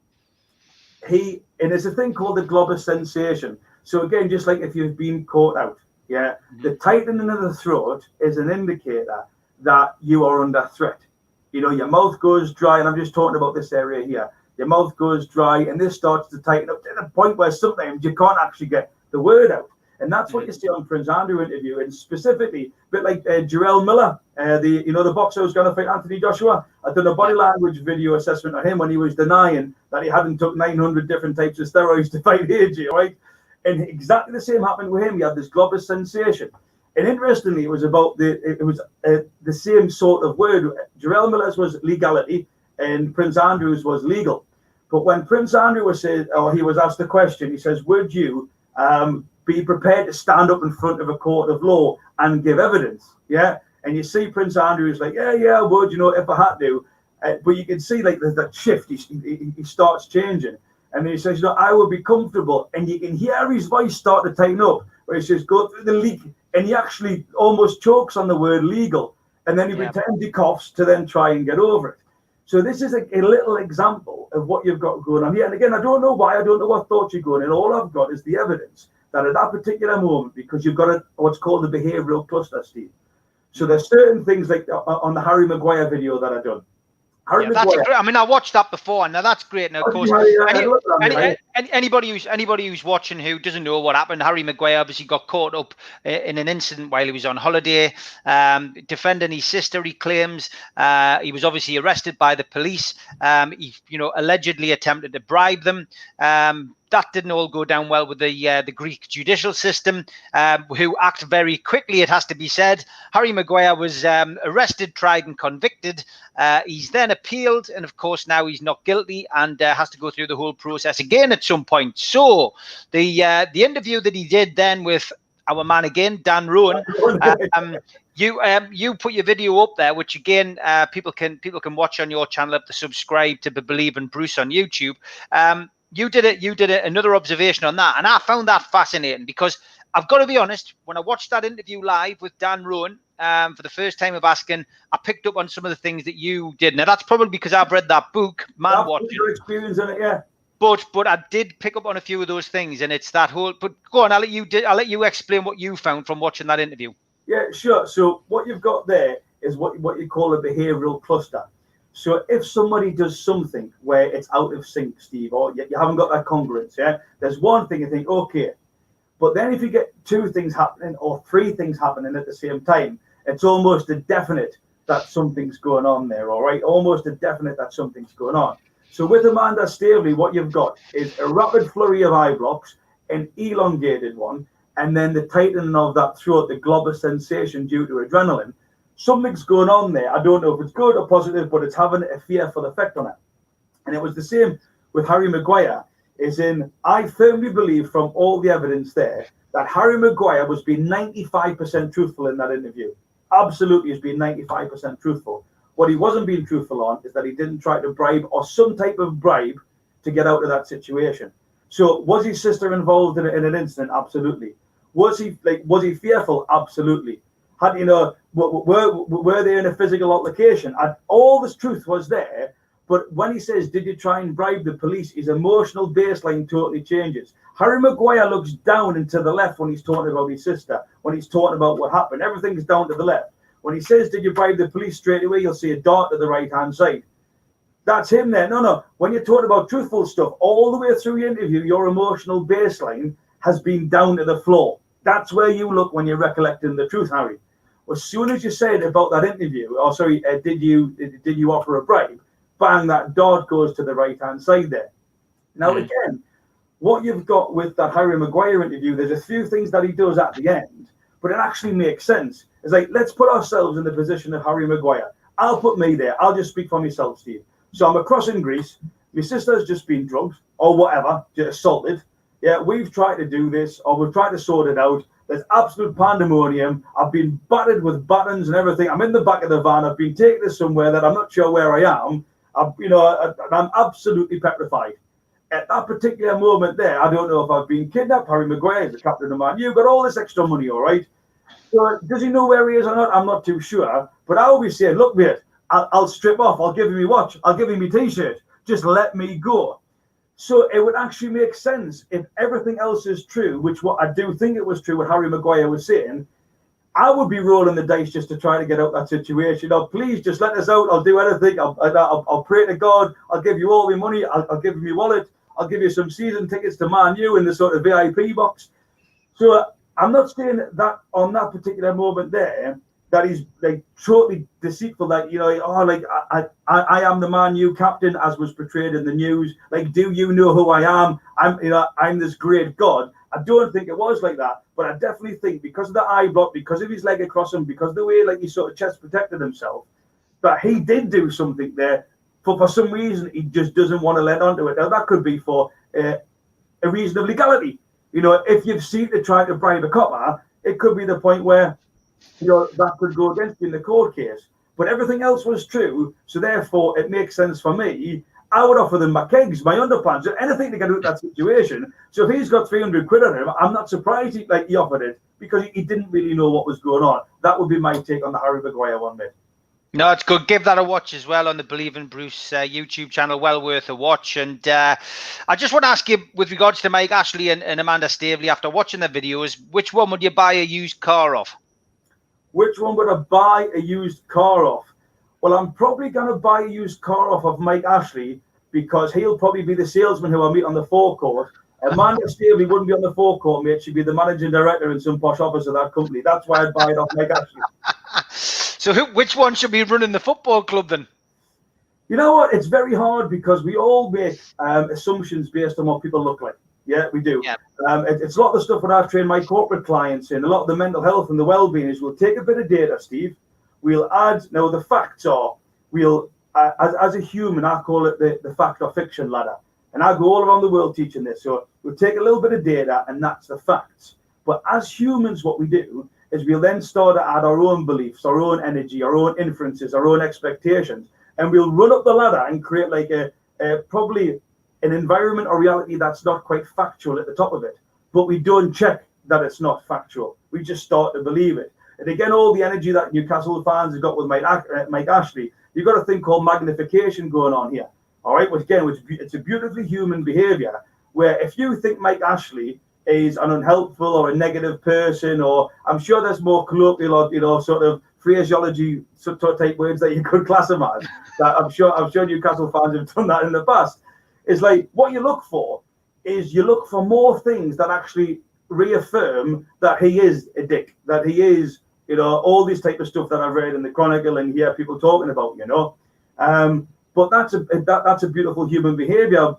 and there's a thing called the globus sensation. So again, just like if you've been caught out, the tightening of the throat is an indicator that you are under threat. You know, your mouth goes dry, and I'm just talking about this area here. Your mouth goes dry, and this starts to tighten up to the point where sometimes you can't actually get the word out. And that's what you see on Prince Andrew interview, and specifically, a bit like Jarrell Miller, the boxer who's going to fight Anthony Joshua. I've done a body language video assessment on him when he was denying that he hadn't took 900 different types of steroids to fight AJ, right? And exactly the same happened with him. He had this globus sensation. And interestingly, it was the same sort of word. Jarrell Miller's was legality, and Prince Andrew's was legal. But when Prince Andrew he was asked the question, he says, would you be prepared to stand up in front of a court of law and give evidence? Yeah. And you see Prince Andrew is like, yeah, I would, you know, if I had to. But you can see like there's that shift. He starts changing. And then he says, you know, I would be comfortable. And you can hear his voice start to tighten up, where he says, go through the leak. And he actually almost chokes on the word legal. And then he pretends he coughs to then try and get over it. So this is a little example of what you've got going on here. And again, I don't know why, I don't know what thoughts you're going in. All I've got is the evidence that at that particular moment, because you've got what's called the behavioural cluster, Steve. So there's certain things like on the Harry Mcguire video that I've done. That's great. I mean, I watched that before. Now that's great. Now, of course, anybody who's watching who doesn't know what happened, Harry Mcguire obviously got caught up in an incident while he was on holiday, defending his sister. He claims he was obviously arrested by the police. He, allegedly attempted to bribe them. That didn't all go down well with the Greek judicial system, who act very quickly, it has to be said. Harry Mcguire was arrested, tried and convicted. He's then appealed, and of course now he's not guilty and has to go through the whole process again at some point. So the interview that he did then with our man again, Dan Rowan, You put your video up there, which again people can watch on your channel if they subscribe to Believe in Bruce on YouTube. You did another observation on that, and I found that fascinating because I've got to be honest, when I watched that interview live with Dan Rowan for the first time of asking, I picked up on some of the things that you did. Now that's probably because I've read that book, Man Watching. Your experience in it, yeah. But I did pick up on a few of those things, and it's that whole. But go on, I'll let you explain what you found from watching that interview. Yeah, sure. So what you've got there is what you call a behavioural cluster. So if somebody does something where it's out of sync, Steve, or you haven't got that congruence, yeah, there's one thing you think, okay. But then if you get two things happening or three things happening at the same time, it's almost a definite that something's going on there, all right? Almost a definite that something's going on. So with Amanda Staveley, what you've got is a rapid flurry of eye blocks, an elongated one, and then the tightening of that throat, the globus sensation due to adrenaline. Something's going on there. I don't know if it's good or positive, but it's having a fearful effect on it. And it was the same with Harry Mcguire. I firmly believe from all the evidence there that Harry Mcguire was being 95% truthful in that interview. Absolutely has been 95% truthful. What he wasn't being truthful on is that he didn't try to bribe or some type of bribe to get out of that situation. So was his sister involved in an incident? Absolutely. Was he fearful? Absolutely. Were they in a physical altercation? All this truth was there. But when he says, did you try and bribe the police, his emotional baseline totally changes. Harry Mcguire looks down and to the left when he's talking about his sister, when he's talking about what happened. Everything's down to the left. When he says, did you bribe the police, straight away, you'll see a dart to the right-hand side. That's him there. No. When you're talking about truthful stuff, all the way through your interview, your emotional baseline has been down to the floor. That's where you look when you're recollecting the truth, Harry. As soon as you said about that interview, did you offer a bribe? Bang, that dart goes to the right-hand side there. Now, again, what you've got with that Harry Mcguire interview, there's a few things that he does at the end, but it actually makes sense. It's like, let's put ourselves in the position of Harry Mcguire. I'll put me there. I'll just speak for myself, Steve. So I'm across in Greece. My sister's just been drugged or whatever, just assaulted. Yeah, we've tried to do this or we've tried to sort it out. There's absolute pandemonium. I've been battered with buttons and everything. I'm in the back of the van. I've been taken to somewhere that I'm not sure where I am. I'm absolutely petrified. At that particular moment there, I don't know if I've been kidnapped. Harry Mcguire is the captain of the man. You've got all this extra money, all right? So does he know where he is or not? I'm not too sure. But I always say, look, mate, I'll strip off. I'll give him my watch. I'll give him my T-shirt. Just let me go. So it would actually make sense if everything else is true, which what I do think it was true what Harry Mcguire was saying. I would be rolling the dice just to try to get out that situation. Oh, please just let us out. I'll do anything. I'll pray to God. I'll give you all my money. I'll give you my wallet. I'll give you some season tickets to Man U in the sort of VIP box. So I'm not saying that on that particular moment there that he's like totally deceitful. Like, I am the Man U captain as was portrayed in the news. Like, do you know who I am? I'm this great God. I don't think it was like that, but I definitely think because of the eye block, because of his leg across him, because of the way like he sort of chest protected himself, that he did do something there. For some reason, he just doesn't want to let onto it. Now, that could be for a reason of legality. If you've seen to try to bribe a copper, it could be the point where, that could go against you in the court case. But everything else was true, so therefore it makes sense for me. I would offer them my kegs, my underpants, anything to get out of that situation. So if he's got 300 quid on him, I'm not surprised he offered it because he didn't really know what was going on. That would be my take on the Harry Mcguire one, mate. No, it's good. Give that a watch as well on the Believe in Bruce YouTube channel. Well worth a watch. And I just want to ask you, with regards to Mike Ashley and Amanda Staveley, after watching the videos, which one would you buy a used car off? Which one would I buy a used car off? Well, I'm probably going to buy a used car off of Mike Ashley because he'll probably be the salesman who I meet on the forecourt. Amanda Staveley wouldn't be on the forecourt, mate. She'd be the managing director in some posh office of that company. That's why I'd buy it off Mike Ashley. So which one should be running the football club then? You know what? It's very hard because we all make assumptions based on what people look like. Yeah, we do. Yeah. It's a lot of the stuff that I've trained my corporate clients in, a lot of the mental health and the well-being is we'll take a bit of data, Steve. We'll add, now the facts are, as a human, I call it the fact or fiction ladder. And I go all around the world teaching this. So we'll take a little bit of data and that's the facts. But as humans, what we do is we'll then start to add our own beliefs, our own energy, our own inferences, our own expectations, and we'll run up the ladder and create like a probably an environment or reality that's not quite factual at the top of it, but we don't check that it's not factual. We just start to believe it. And again, all the energy that Newcastle fans have got with Mike Ashley, you've got a thing called magnification going on here. All right, which again, it's a beautifully human behavior, where if you think Mike Ashley is an unhelpful or a negative person, or I'm sure there's more colloquial or sort of phraseology sort of type words that you could class him as, that I'm sure Newcastle fans have done that in the past. It's like what you look for is you look for more things that actually reaffirm that he is a dick, that he is, all this type of stuff that I've read in the Chronicle and hear people talking about, But that's a beautiful human behavior,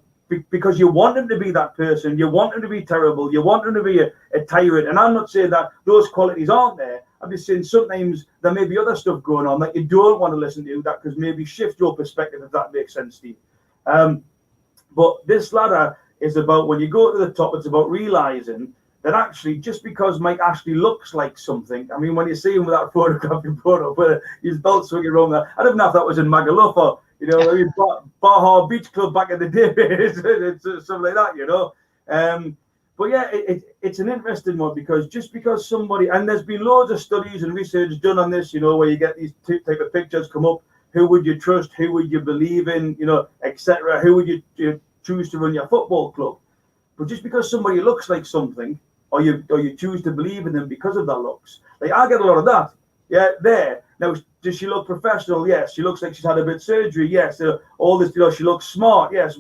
because you want him to be that person, you want him to be terrible, you want him to be a tyrant. And I'm not saying that those qualities aren't there. I'm just saying sometimes there may be other stuff going on that you don't want to listen to, that could maybe shift your perspective, if that makes sense, Steve. But this ladder is about, when you go to the top, it's about realizing that actually, just because Mike Ashley looks like something, I mean, when you see him with that photograph you put up with his belt swinging around there, I don't know if that was in Magaluf or, Baja Beach Club back in the day, it's something like that, But yeah, it's an interesting one, because just because somebody, and there's been loads of studies and research done on this, where you get these type of pictures come up. Who would you trust? Who would you believe in? Etc. Who would you choose to run your football club? But just because somebody looks like something, or you choose to believe in them because of their looks, like I get a lot of that. Yeah, there. Now, does she look professional? Yes. She looks like she's had a bit of surgery. Yes. All this, she looks smart. Yes.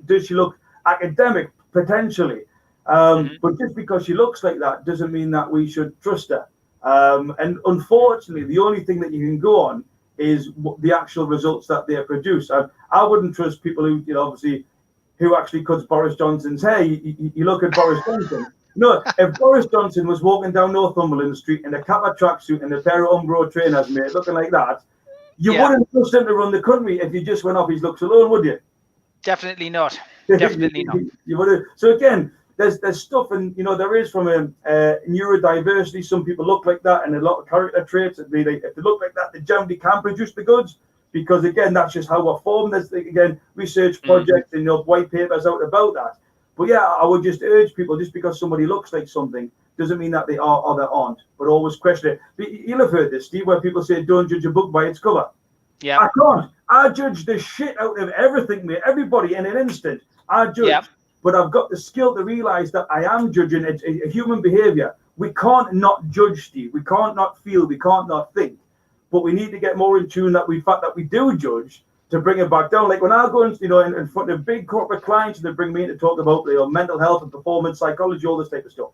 Does she look academic? Potentially. But just because she looks like that doesn't mean that we should trust her. And unfortunately, the only thing that you can go on is the actual results that they produce. I wouldn't trust people who, obviously, who actually cuts Boris Johnson's hair. You look at Boris Johnson. No, if Boris Johnson was walking down Northumberland Street in a Kappa tracksuit and a pair of Umbro trainers, mate, looking like that, you wouldn't trust him to run the country if you just went off his looks alone, would you? Definitely not. Definitely not. You would. So again, there's stuff, and there is from a neurodiversity. Some people look like that, and a lot of character traits. If they look like that, they generally can produce the goods, because again, that's just how we're formed. There's again research projects and white papers out about that. But yeah, I would just urge people, just because somebody looks like something doesn't mean that they are or they aren't. But always question it. You'll have heard this, Steve, where people say, "Don't judge a book by its cover." Yeah, I can't. I judge the shit out of everything, mate. Everybody in an instant. I judge. Yep. But I've got the skill to realize that I am judging a human behavior. We can't not judge, Steve. We can't not feel. We can't not think. But we need to get more in tune that we do judge, to bring it back down. Like when I go in front of big corporate clients, and they bring me in to talk about mental health and performance psychology, all this type of stuff.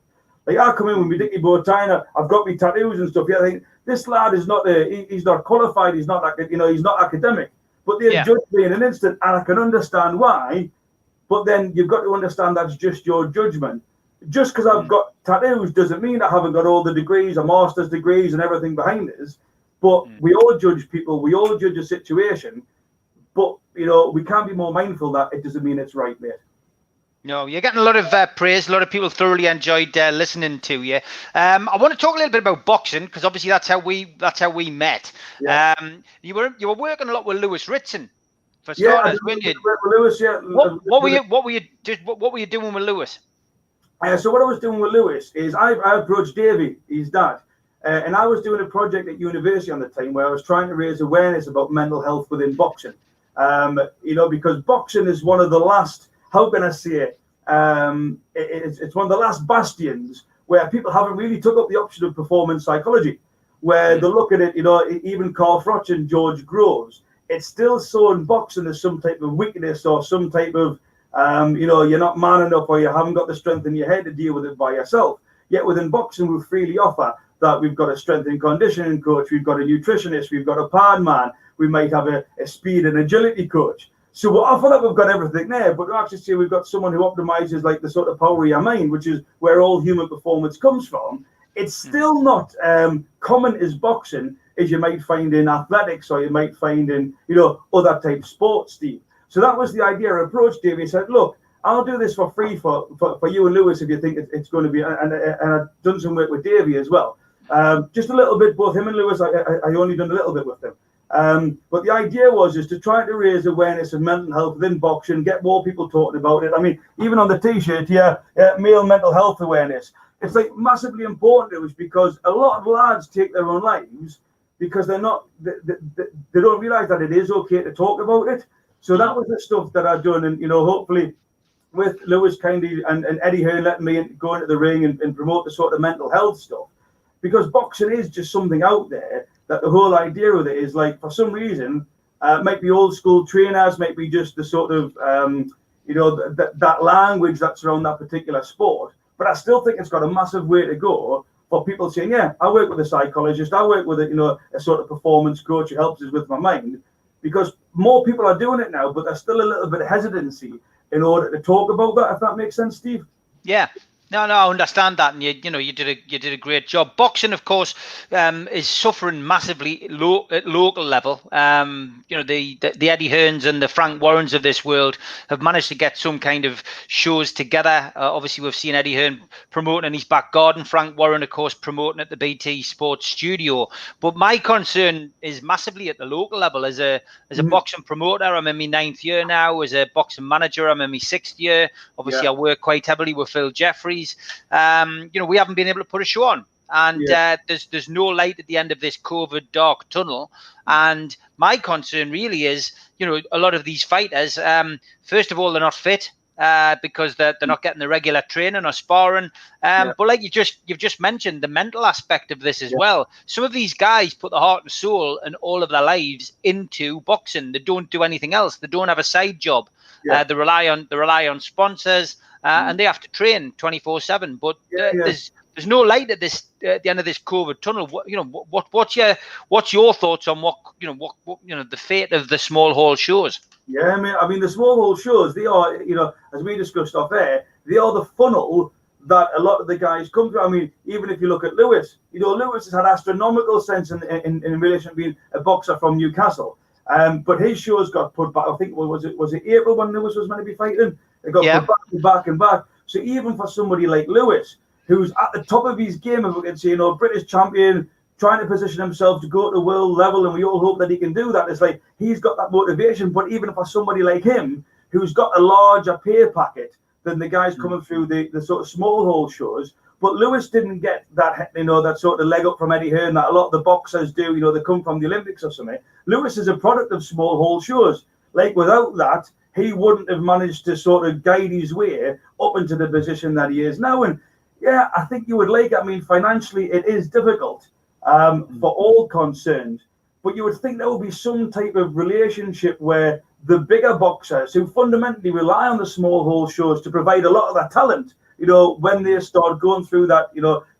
Like I come in with my dicky bow tie, and I've got my tattoos and stuff. Yeah, I think this lad is not he's not qualified. He's not he's not academic. But they judge me in an instant, and I can understand why. But then you've got to understand that's just your judgment. Just because I've got tattoos doesn't mean I haven't got all the degrees, or master's degrees and everything behind us. But we all judge people. We all judge a situation. But, we can be more mindful that it doesn't mean it's right, mate. No, you're getting a lot of praise. A lot of people thoroughly enjoyed listening to you. I want to talk a little bit about boxing, because obviously that's how we met. Yeah. You were working a lot with Lewis Ritson for starters, weren't you? With Lewis, yeah. What were you doing with Lewis? So what I was doing with Lewis is I approached Davey, his dad, and I was doing a project at university on the time where I was trying to raise awareness about mental health within boxing. Because boxing is one of the last, how can I say it? It's one of the last bastions where people haven't really took up the option of performance psychology, where they look at it, even Carl Froch and George Groves, it's still so in boxing as some type of weakness, or some type of, you're not man enough, or you haven't got the strength in your head to deal with it by yourself. Yet within boxing, we freely offer that. We've got a strength and conditioning coach, we've got a nutritionist, we've got a pad man, we might have a speed and agility coach. So we offer that we've got everything there, but to actually say we've got someone who optimizes like the sort of power of your mind, which is where all human performance comes from. It's still not common as boxing as you might find in athletics, or you might find in, other type of sports, Steve. So that was the idea. I approached Davey and said, look, I'll do this for free for you and Lewis if you think it's going to be, and I've done some work with Davey as well. Just a little bit, both him and Lewis, I only done a little bit with them. But the idea was to try to raise awareness of mental health within boxing, get more people talking about it. I mean, even on the T-shirt here, male mental health awareness. It's like massively important to us because a lot of lads take their own lives because they don't realise that it is okay to talk about it. So that was the stuff that I've done, and hopefully with Lewis kindly and Eddie Hearn letting me go into the ring and promote the sort of mental health stuff, because boxing is just something out there that the whole idea of it is like, for some reason, might be old school trainers, might be just the sort of that language that's around that particular sport. But I still think it's got a massive way to go for people saying, yeah, I work with a psychologist, I work with a sort of performance coach who helps us with my mind, because more people are doing it now, but there's still a little bit of hesitancy in order to talk about that, if that makes sense, Steve. Yeah. No, I understand that, and you did a great job. Boxing, of course, is suffering massively at local level. The Eddie Hearns and the Frank Warrens of this world have managed to get some kind of shows together. Obviously, we've seen Eddie Hearn promoting in his back garden. Frank Warren, of course, promoting at the BT Sports Studio. But my concern is massively at the local level. As a boxing promoter, I'm in my 9th year now. As a boxing manager, I'm in my 6th year. Obviously, I work quite heavily with Phil Jeffries. We haven't been able to put a show on, and there's no light at the end of this COVID dark tunnel. And my concern really is, a lot of these fighters, first of all, they're not fit because they're not getting the regular training or sparring. But like you've just mentioned, the mental aspect of this as well. Some of these guys put the heart and soul and all of their lives into boxing. They don't do anything else. They don't have a side job. They rely on sponsors. And they have to train 24/7. But there's no light at the end of this COVID tunnel. What's your thoughts on what the fate of the small hall shows? Yeah, I mean the small hall shows, they are, as we discussed off air, they are the funnel that a lot of the guys come through. I mean, even if you look at Lewis, Lewis has had astronomical sense in relation to being a boxer from Newcastle. But his shows got put back. I think was it April when Lewis was meant to be fighting? It got put back and back. So even for somebody like Lewis, who's at the top of his game, if we can say, British champion, trying to position himself to go to the world level, and we all hope that he can do that. It's like he's got that motivation. But even for somebody like him, who's got a larger pay packet than the guys coming through the sort of small hall shows, but Lewis didn't get that, that sort of leg up from Eddie Hearn that a lot of the boxers do. They come from the Olympics or something. Lewis is a product of small hall shows. Like without that, he wouldn't have managed to sort of guide his way up into the position that he is now. And yeah, I think you would like it. I mean, financially, it is difficult for all concerned. But you would think there would be some type of relationship where the bigger boxers who fundamentally rely on the small hall shows to provide a lot of that talent, when they start going through that,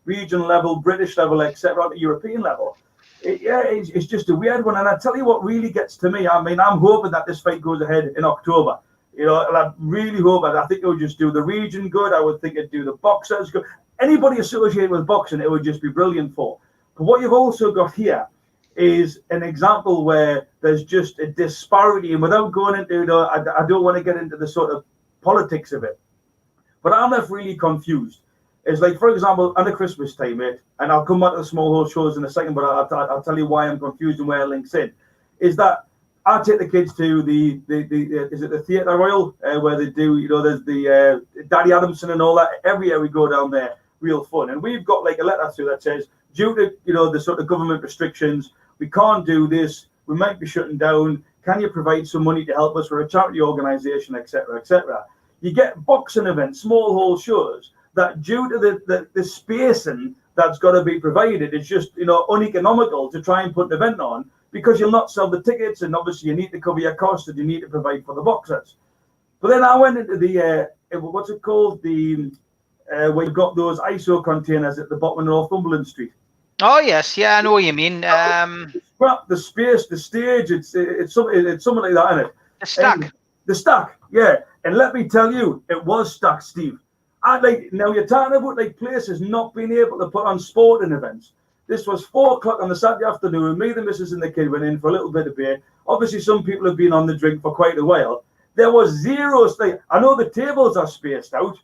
regional level, British level, etc., at the European level, it's just a weird one. And I tell you what really gets to me. I mean, I'm hoping that this fight goes ahead in October. And I really hope it. I think it would just do the region good. I would think it'd do the boxers good. Anybody associated with boxing, it would just be brilliant for. But what you've also got here is an example where there's just a disparity. And without going into, I don't want to get into the sort of politics of it, but I'm left really confused. It's like, for example, under Christmas time, mate, and I'll come back to the small hall shows in a second, but I'll tell you why I'm confused and where it links in. Is that I take the kids to the is it the Theatre Royal where they do, there's the Daddy Adamson and all that. Every year we go down there, real fun. And we've got like a letter through that says, due to, the sort of government restrictions, we can't do this. We might be shutting down. Can you provide some money to help us? We're a charity organisation, etc., etc. You get boxing events, small hall shows, that due to the spacing that's got to be provided, it's just, uneconomical to try and put an event on because you'll not sell the tickets, and obviously you need to cover your costs and you need to provide for the boxers. But then I went into the, what's it called? The where you've got those ISO containers at the bottom of Northumberland Street. Oh, yes. Yeah, I know what you mean. The space, the stage, it's something like that, isn't it? The stack. The stack, yeah. And let me tell you, it was stacked, Steve. Now you're talking about like places not being able to put on sporting events. This was 4 o'clock on the Saturday afternoon. Me, the missus, and the kid went in for a little bit of beer. Obviously, some people have been on the drink for quite a while. There was zero. I know the tables are spaced out,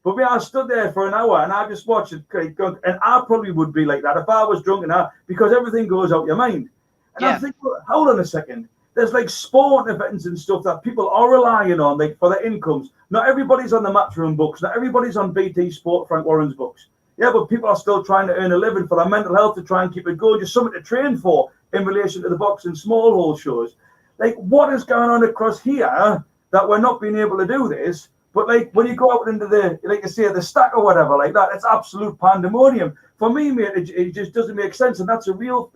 but I stood there for an hour and I just watched it. And I probably would be like that if I was drunk enough, because everything goes out your mind. And I'm thinking, well, hold on a second. There's like sport events and stuff that people are relying on, like for their incomes. Not everybody's on the Matchroom books. Not everybody's on BT Sport, Frank Warren's books. Yeah, but people are still trying to earn a living for their mental health, to try and keep it going, just something to train for in relation to the boxing small hole shows. Like, what is going on across here that we're not being able to do this? But like when you go out into the, like you say, the stack or whatever like that, it's absolute pandemonium. For me, mate, it just doesn't make sense. And that's a real,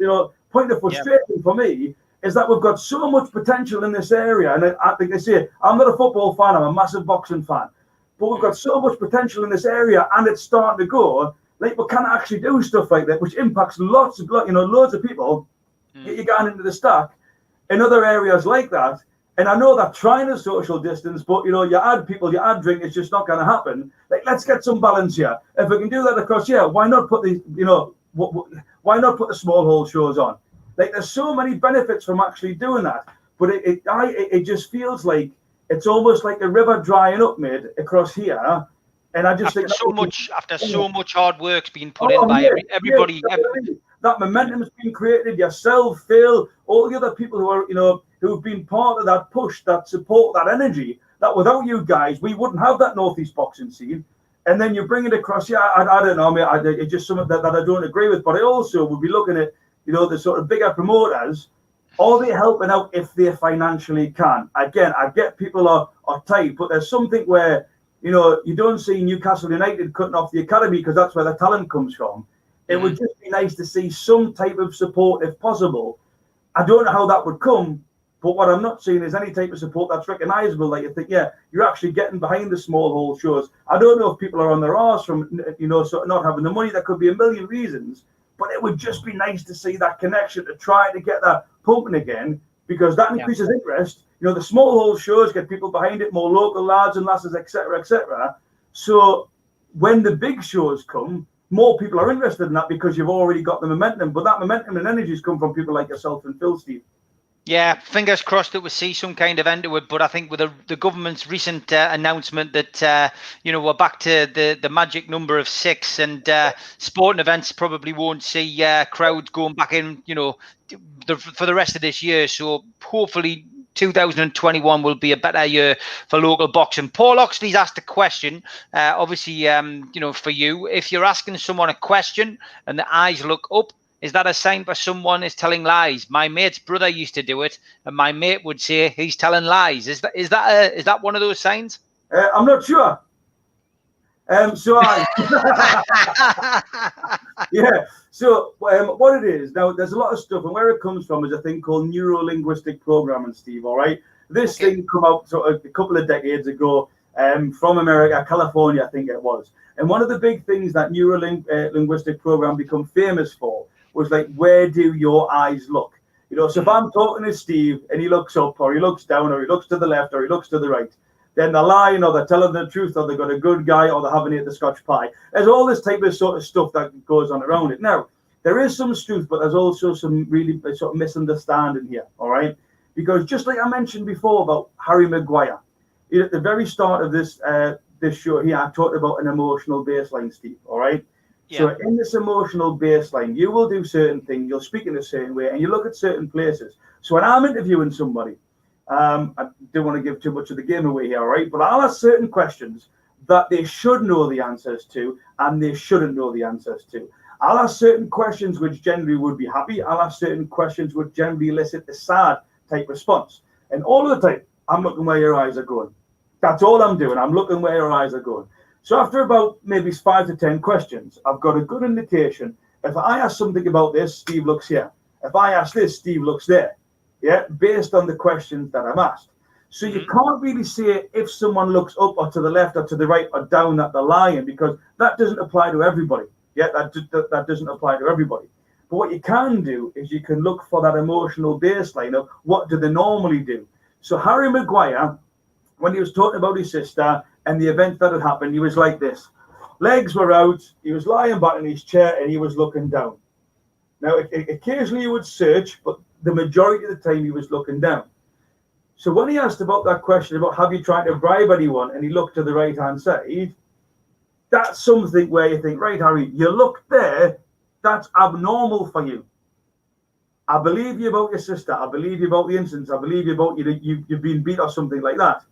point of frustration for me, is that we've got so much potential in this area. And like I say, I'm not a football fan, I'm a massive boxing fan. But we've got so much potential in this area, and it's starting to go. Like, we can't actually do stuff like that, which impacts loads of people. Get you going into the stack in other areas like that. And I know that trying to social distance, but you add people, you add drink, it's just not going to happen. Like, let's get some balance here. If we can do that across here, why not put the, why not put the small hole shows on? Like, there's so many benefits from actually doing that. But it just feels like it's almost like a river drying up, mate, across here. And I just think after so much hard work's been put in by everybody. That momentum has been created. Yourself, Phil, all the other people who are, who've been part of that push, that support, that energy. That without you guys, we wouldn't have that Northeast boxing scene. And then you bring it across. Yeah, I don't know, mate. It's just something that I don't agree with. But I also would be looking at, the sort of bigger promoters. Are they helping out if they financially can? Again, I get people are tight, but there's something where, you don't see Newcastle United cutting off the academy because that's where the talent comes from. It would just be nice to see some type of support if possible. I don't know how that would come, but what I'm not seeing is any type of support that's recognisable. Like, you think, yeah, you're actually getting behind the small hole shows. I don't know if people are on their arse from, sort of not having the money. There could be a million reasons, but it would just be nice to see that connection, to try to get that pumping again, because that increases interest. The small hole shows get people behind it, more local lads and lasses, etc., etc. So when the big shows come, more people are interested in that because you've already got the momentum. But that momentum and energies come from people like yourself and Phil, Steve. Yeah, fingers crossed that we'll see some kind of end to it. But I think with the government's recent announcement that, we're back to the magic number of 6, and sporting events probably won't see crowds going back in, for the rest of this year. So hopefully 2021 will be a better year for local boxing. Paul Oxley's asked a question, obviously, for you. If you're asking someone a question and the eyes look up, is that a sign for someone is telling lies? My mate's brother used to do it, and my mate would say he's telling lies. Is that one of those signs? I'm not sure. So what it is now, there's a lot of stuff, and where it comes from is a thing called Neuro-Linguistic Programming, Steve. All right, this thing come out sort of a couple of decades ago from America, California, I think it was. And one of the big things that Neuro-Linguistic Program become famous for was like, where do your eyes look? So if I'm talking to Steve and he looks up, or he looks down, or he looks to the left, or he looks to the right, then they're lying, or they're telling the truth, or they've got a good guy, or they're having it at the Scotch pie. There's all this type of sort of stuff that goes on around it. Now, there is some truth, but there's also some really sort of misunderstanding here, all right? Because just like I mentioned before about Harry Mcguire, at the very start of this show here, I talked about an emotional baseline, Steve, all right? Yeah. So in this emotional baseline, you will do certain things, you'll speak in a certain way, and you look at certain places. So when I'm interviewing somebody, I don't want to give too much of the game away here, all right? But I'll ask certain questions that they should know the answers to, and they shouldn't know the answers to. I'll ask certain questions which generally would be happy. I'll ask certain questions which generally elicit a sad type response. And all of the time, I'm looking where your eyes are going. That's all I'm doing. I'm looking where your eyes are going. So after about maybe 5 to 10 questions, I've got a good indication. If I ask something about this, Steve looks here. If I ask this, Steve looks there. Yeah, based on the questions that I'm asked. So you can't really say if someone looks up or to the left or to the right or down that they're lying, because that doesn't apply to everybody. Yeah, that doesn't apply to everybody. But what you can do is you can look for that emotional baseline of what do they normally do. So Harry Mcguire, when he was talking about his sister and the event that had happened, he was like this. Legs were out, he was lying back in his chair and he was looking down. Now, occasionally he would search, but the majority of the time he was looking down. So when he asked about that question about have you tried to bribe anyone, and he looked to the right-hand side, that's something where you think, right, Harry, you look there, that's abnormal for you. I believe you about your sister. I believe you about the incidents. I believe you about you've been beat or something like that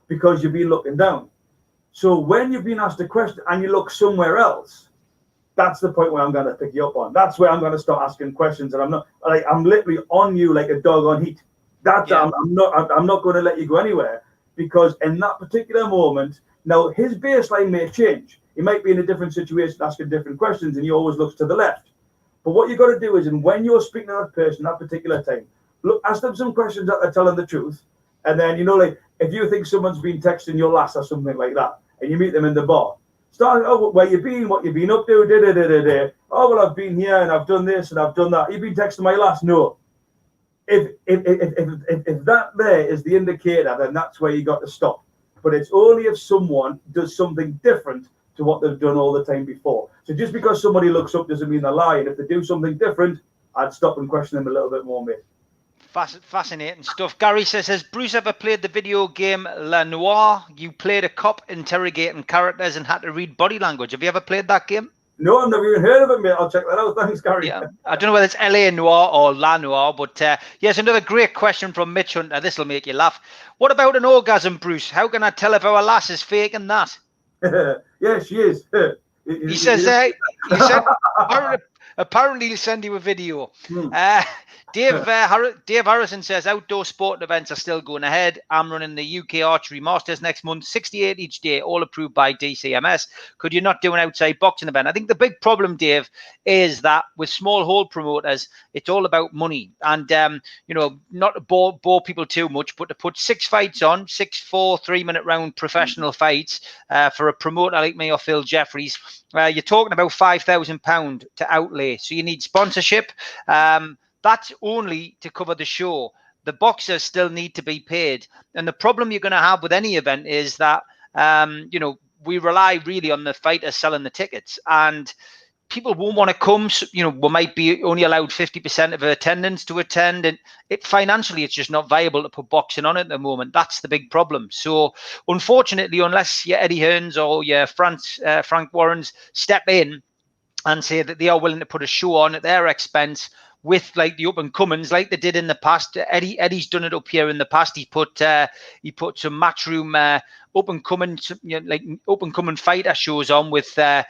because you've been looking down. So when you've been asked a question and you look somewhere else, that's the point where I'm going to pick you up on. That's where I'm going to start asking questions, and I'm literally on you like a dog on heat. I'm not going to let you go anywhere, because in that particular moment, now his baseline may change. He might be in a different situation, asking different questions, and he always looks to the left. But what you've got to do is, and when you're speaking to that person at that particular time, look, ask them some questions that they're telling the truth. And then, like if you think someone's been texting your lass or something like that, and you meet them in the bar, start, oh, where you been, what you been up to, oh, well, I've been here and I've done this and I've done that. You've been texting my lass? No. If that there is the indicator, then that's where you got to stop. But it's only if someone does something different to what they've done all the time before. So just because somebody looks up doesn't mean they're lying. If they do something different, I'd stop and question them a little bit more, mate. Fascinating stuff. Gary says, has Bruce ever played the video game Noire? You played a cop interrogating characters and had to read body language. Have you ever played that game? No, I've never even heard of it, mate. I'll check that out. Thanks, Gary. Yeah, I don't know whether it's LA Noire or La Noire, but yes, another great question from Mitch Hunter. This will make you laugh. What about an orgasm, Bruce? How can I tell if our lass is faking that? Yeah, she is. He says, apparently he'll send you a video. Dave Harrison says, outdoor sporting events are still going ahead. I'm running the UK Archery Masters next month, 68 each day, all approved by DCMS. Could you not do an outside boxing event? I think the big problem, Dave, is that with small hole promoters, it's all about money. And, not to bore people too much, but to put 6 fights on, 6 4 3-minute round professional fights for a promoter like me or Phil Jeffries, you're talking about £5,000 to outlay. So you need sponsorship. That's only to cover the show. The boxers still need to be paid. And the problem you're going to have with any event is that, we rely really on the fighters selling the tickets. And people won't want to come. So, we might be only allowed 50% of attendance to attend. And financially, it's just not viable to put boxing on at the moment. That's the big problem. So, unfortunately, unless your Eddie Hearns or your Frank Warrens step in and say that they are willing to put a show on at their expense, with like the up and comings, like they did in the past. Eddie's done it up here in the past. He put some matchroom up and coming fighter shows on without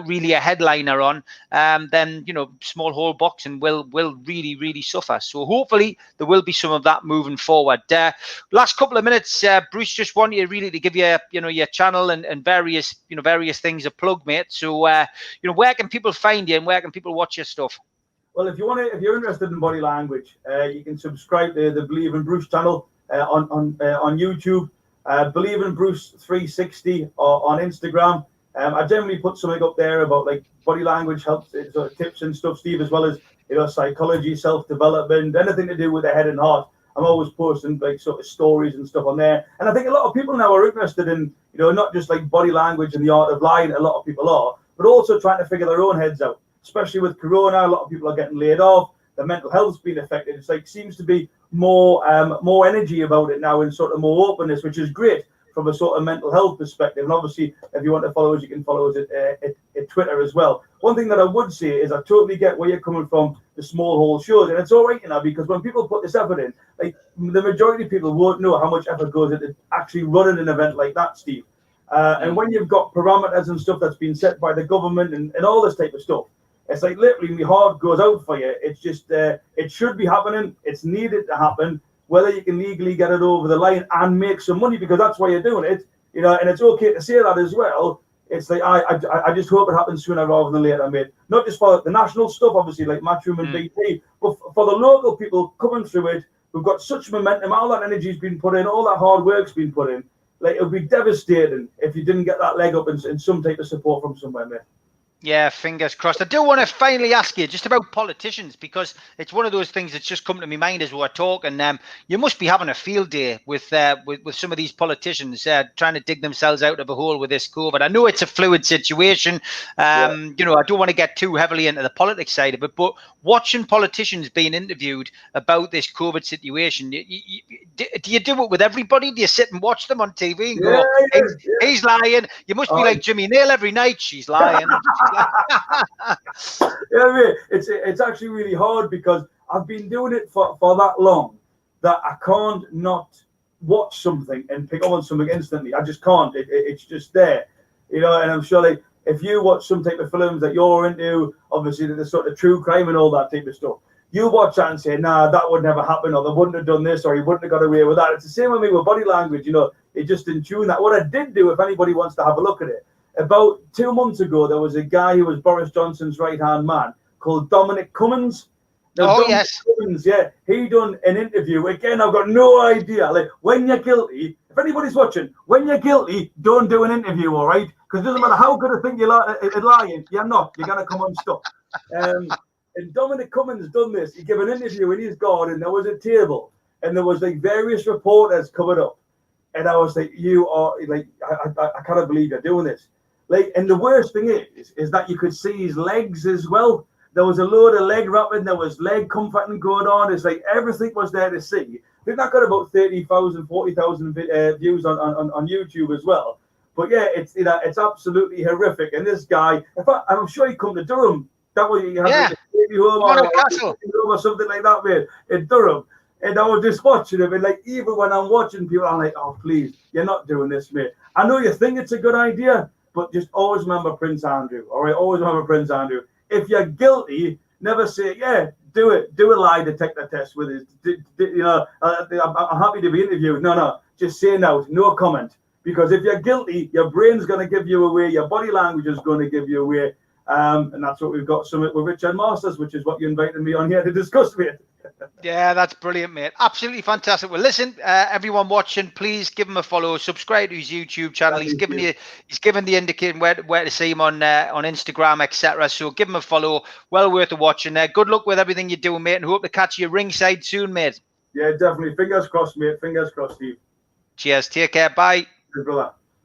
really a headliner on. Then small hole boxing will really suffer. So hopefully there will be some of that moving forward. Last couple of minutes, Bruce, just want you really to give you your channel and various things a plug, mate. So where can people find you and where can people watch your stuff? Well, if you're interested in body language, you can subscribe to the Believe in Bruce channel on YouTube. Believe in Bruce 360 on Instagram. I generally put something up there about like body language helps, sort of tips and stuff, Steve, as well as psychology, self-development, anything to do with the head and heart. I'm always posting like sort of stories and stuff on there. And I think a lot of people now are interested in not just like body language and the art of lying. A lot of people are, but also trying to figure their own heads out. Especially with Corona, a lot of people are getting laid off. Their mental health's been affected. It's like seems to be more energy about it now and sort of more openness, which is great from a sort of mental health perspective. And obviously, if you want to follow us, you can follow us at Twitter as well. One thing that I would say is I totally get where you're coming from, the small hole shows, and it's all right because when people put this effort in, like the majority of people won't know how much effort goes into actually running an event like that, Steve. And when you've got parameters and stuff that's been set by the government and all this type of stuff, it's like literally my heart goes out for you. It's just, it should be happening. It's needed to happen. Whether you can legally get it over the line and make some money, because that's why you're doing it, and it's okay to say that as well. It's like, I just hope it happens sooner rather than later, mate. Not just for the national stuff, obviously, like Matchroom and BT, but for the local people coming through it. We've got such momentum. All that energy's been put in. All that hard work's been put in. Like, it would be devastating if you didn't get that leg up and some type of support from somewhere, mate. Yeah, fingers crossed. I do want to finally ask you just about politicians, because it's one of those things that's just come to my mind as we're talking. You must be having a field day with some of these politicians trying to dig themselves out of a hole with this COVID. I know it's a fluid situation. You know, I don't want to get too heavily into the politics side of it, but watching politicians being interviewed about this COVID situation, do you do it with everybody? Do you sit and watch them on TV and go, he's lying? You must be like Jimmy Nail every night. She's lying. Yeah, mate, it's actually really hard because I've been doing it for that long that I can't not watch something and pick up on something instantly. I just can't. It's just there, you know. And I'm sure, like, if you watch some type of films that you're into, obviously the sort of true crime and all that type of stuff, you watch that and say, nah, that would never happen, or they wouldn't have done this, or he wouldn't have got away with that. It's the same with me with body language, you know. It's just in tune. That what I did do, if anybody wants to have a look at it, about 2 months ago, there was a guy who was Boris Johnson's right-hand man called Dominic Cummings. Now, Dominic Cummings, yeah, he done an interview. Again, I've got no idea. Like, when you're guilty, if anybody's watching, when you're guilty, don't do an interview, all right? Because it doesn't matter how good a thing you're lying, you're not. You're going to come unstuck. And Dominic Cummings done this. He gave an interview in his garden. There was a table, and there was, like, various reporters covered up. And I was like, you are, like, I cannot believe you're doing this. Like, and the worst thing is that you could see his legs as well. There was a load of leg wrapping, there was leg comforting going on. It's like everything was there to see. I think that got about 30,000, 40,000 views on YouTube as well. But yeah, it's, you know, it's absolutely horrific. And this guy, in fact, I'm sure he come to Durham. That way you have like a baby home or something like that, mate, in Durham. And I was just watching him, and like, even when I'm watching people, I'm like, oh, please, you're not doing this, mate. I know you think it's a good idea, but just always remember Prince Andrew, all right? Always remember Prince Andrew. If you're guilty, never say, yeah, do it. Do a lie detector test with it. You know, I'm happy to be interviewed. No, just say no, no comment. Because if you're guilty, your brain's going to give you away, your body language is going to give you away. And that's what we've got with Richard Masters, which is what you invited me on here to discuss with. Yeah, that's brilliant, mate. Absolutely fantastic. Well, listen, everyone watching, please give him a follow, subscribe to his YouTube channel. He's given the indication where to see him on Instagram, etc. So give him a follow. Well worth a watching there. Good luck with everything you're doing, mate, and hope to catch you ringside soon, mate. Yeah, definitely. Fingers crossed, mate. Fingers crossed, Steve. Cheers. Take care. Bye. Good brother.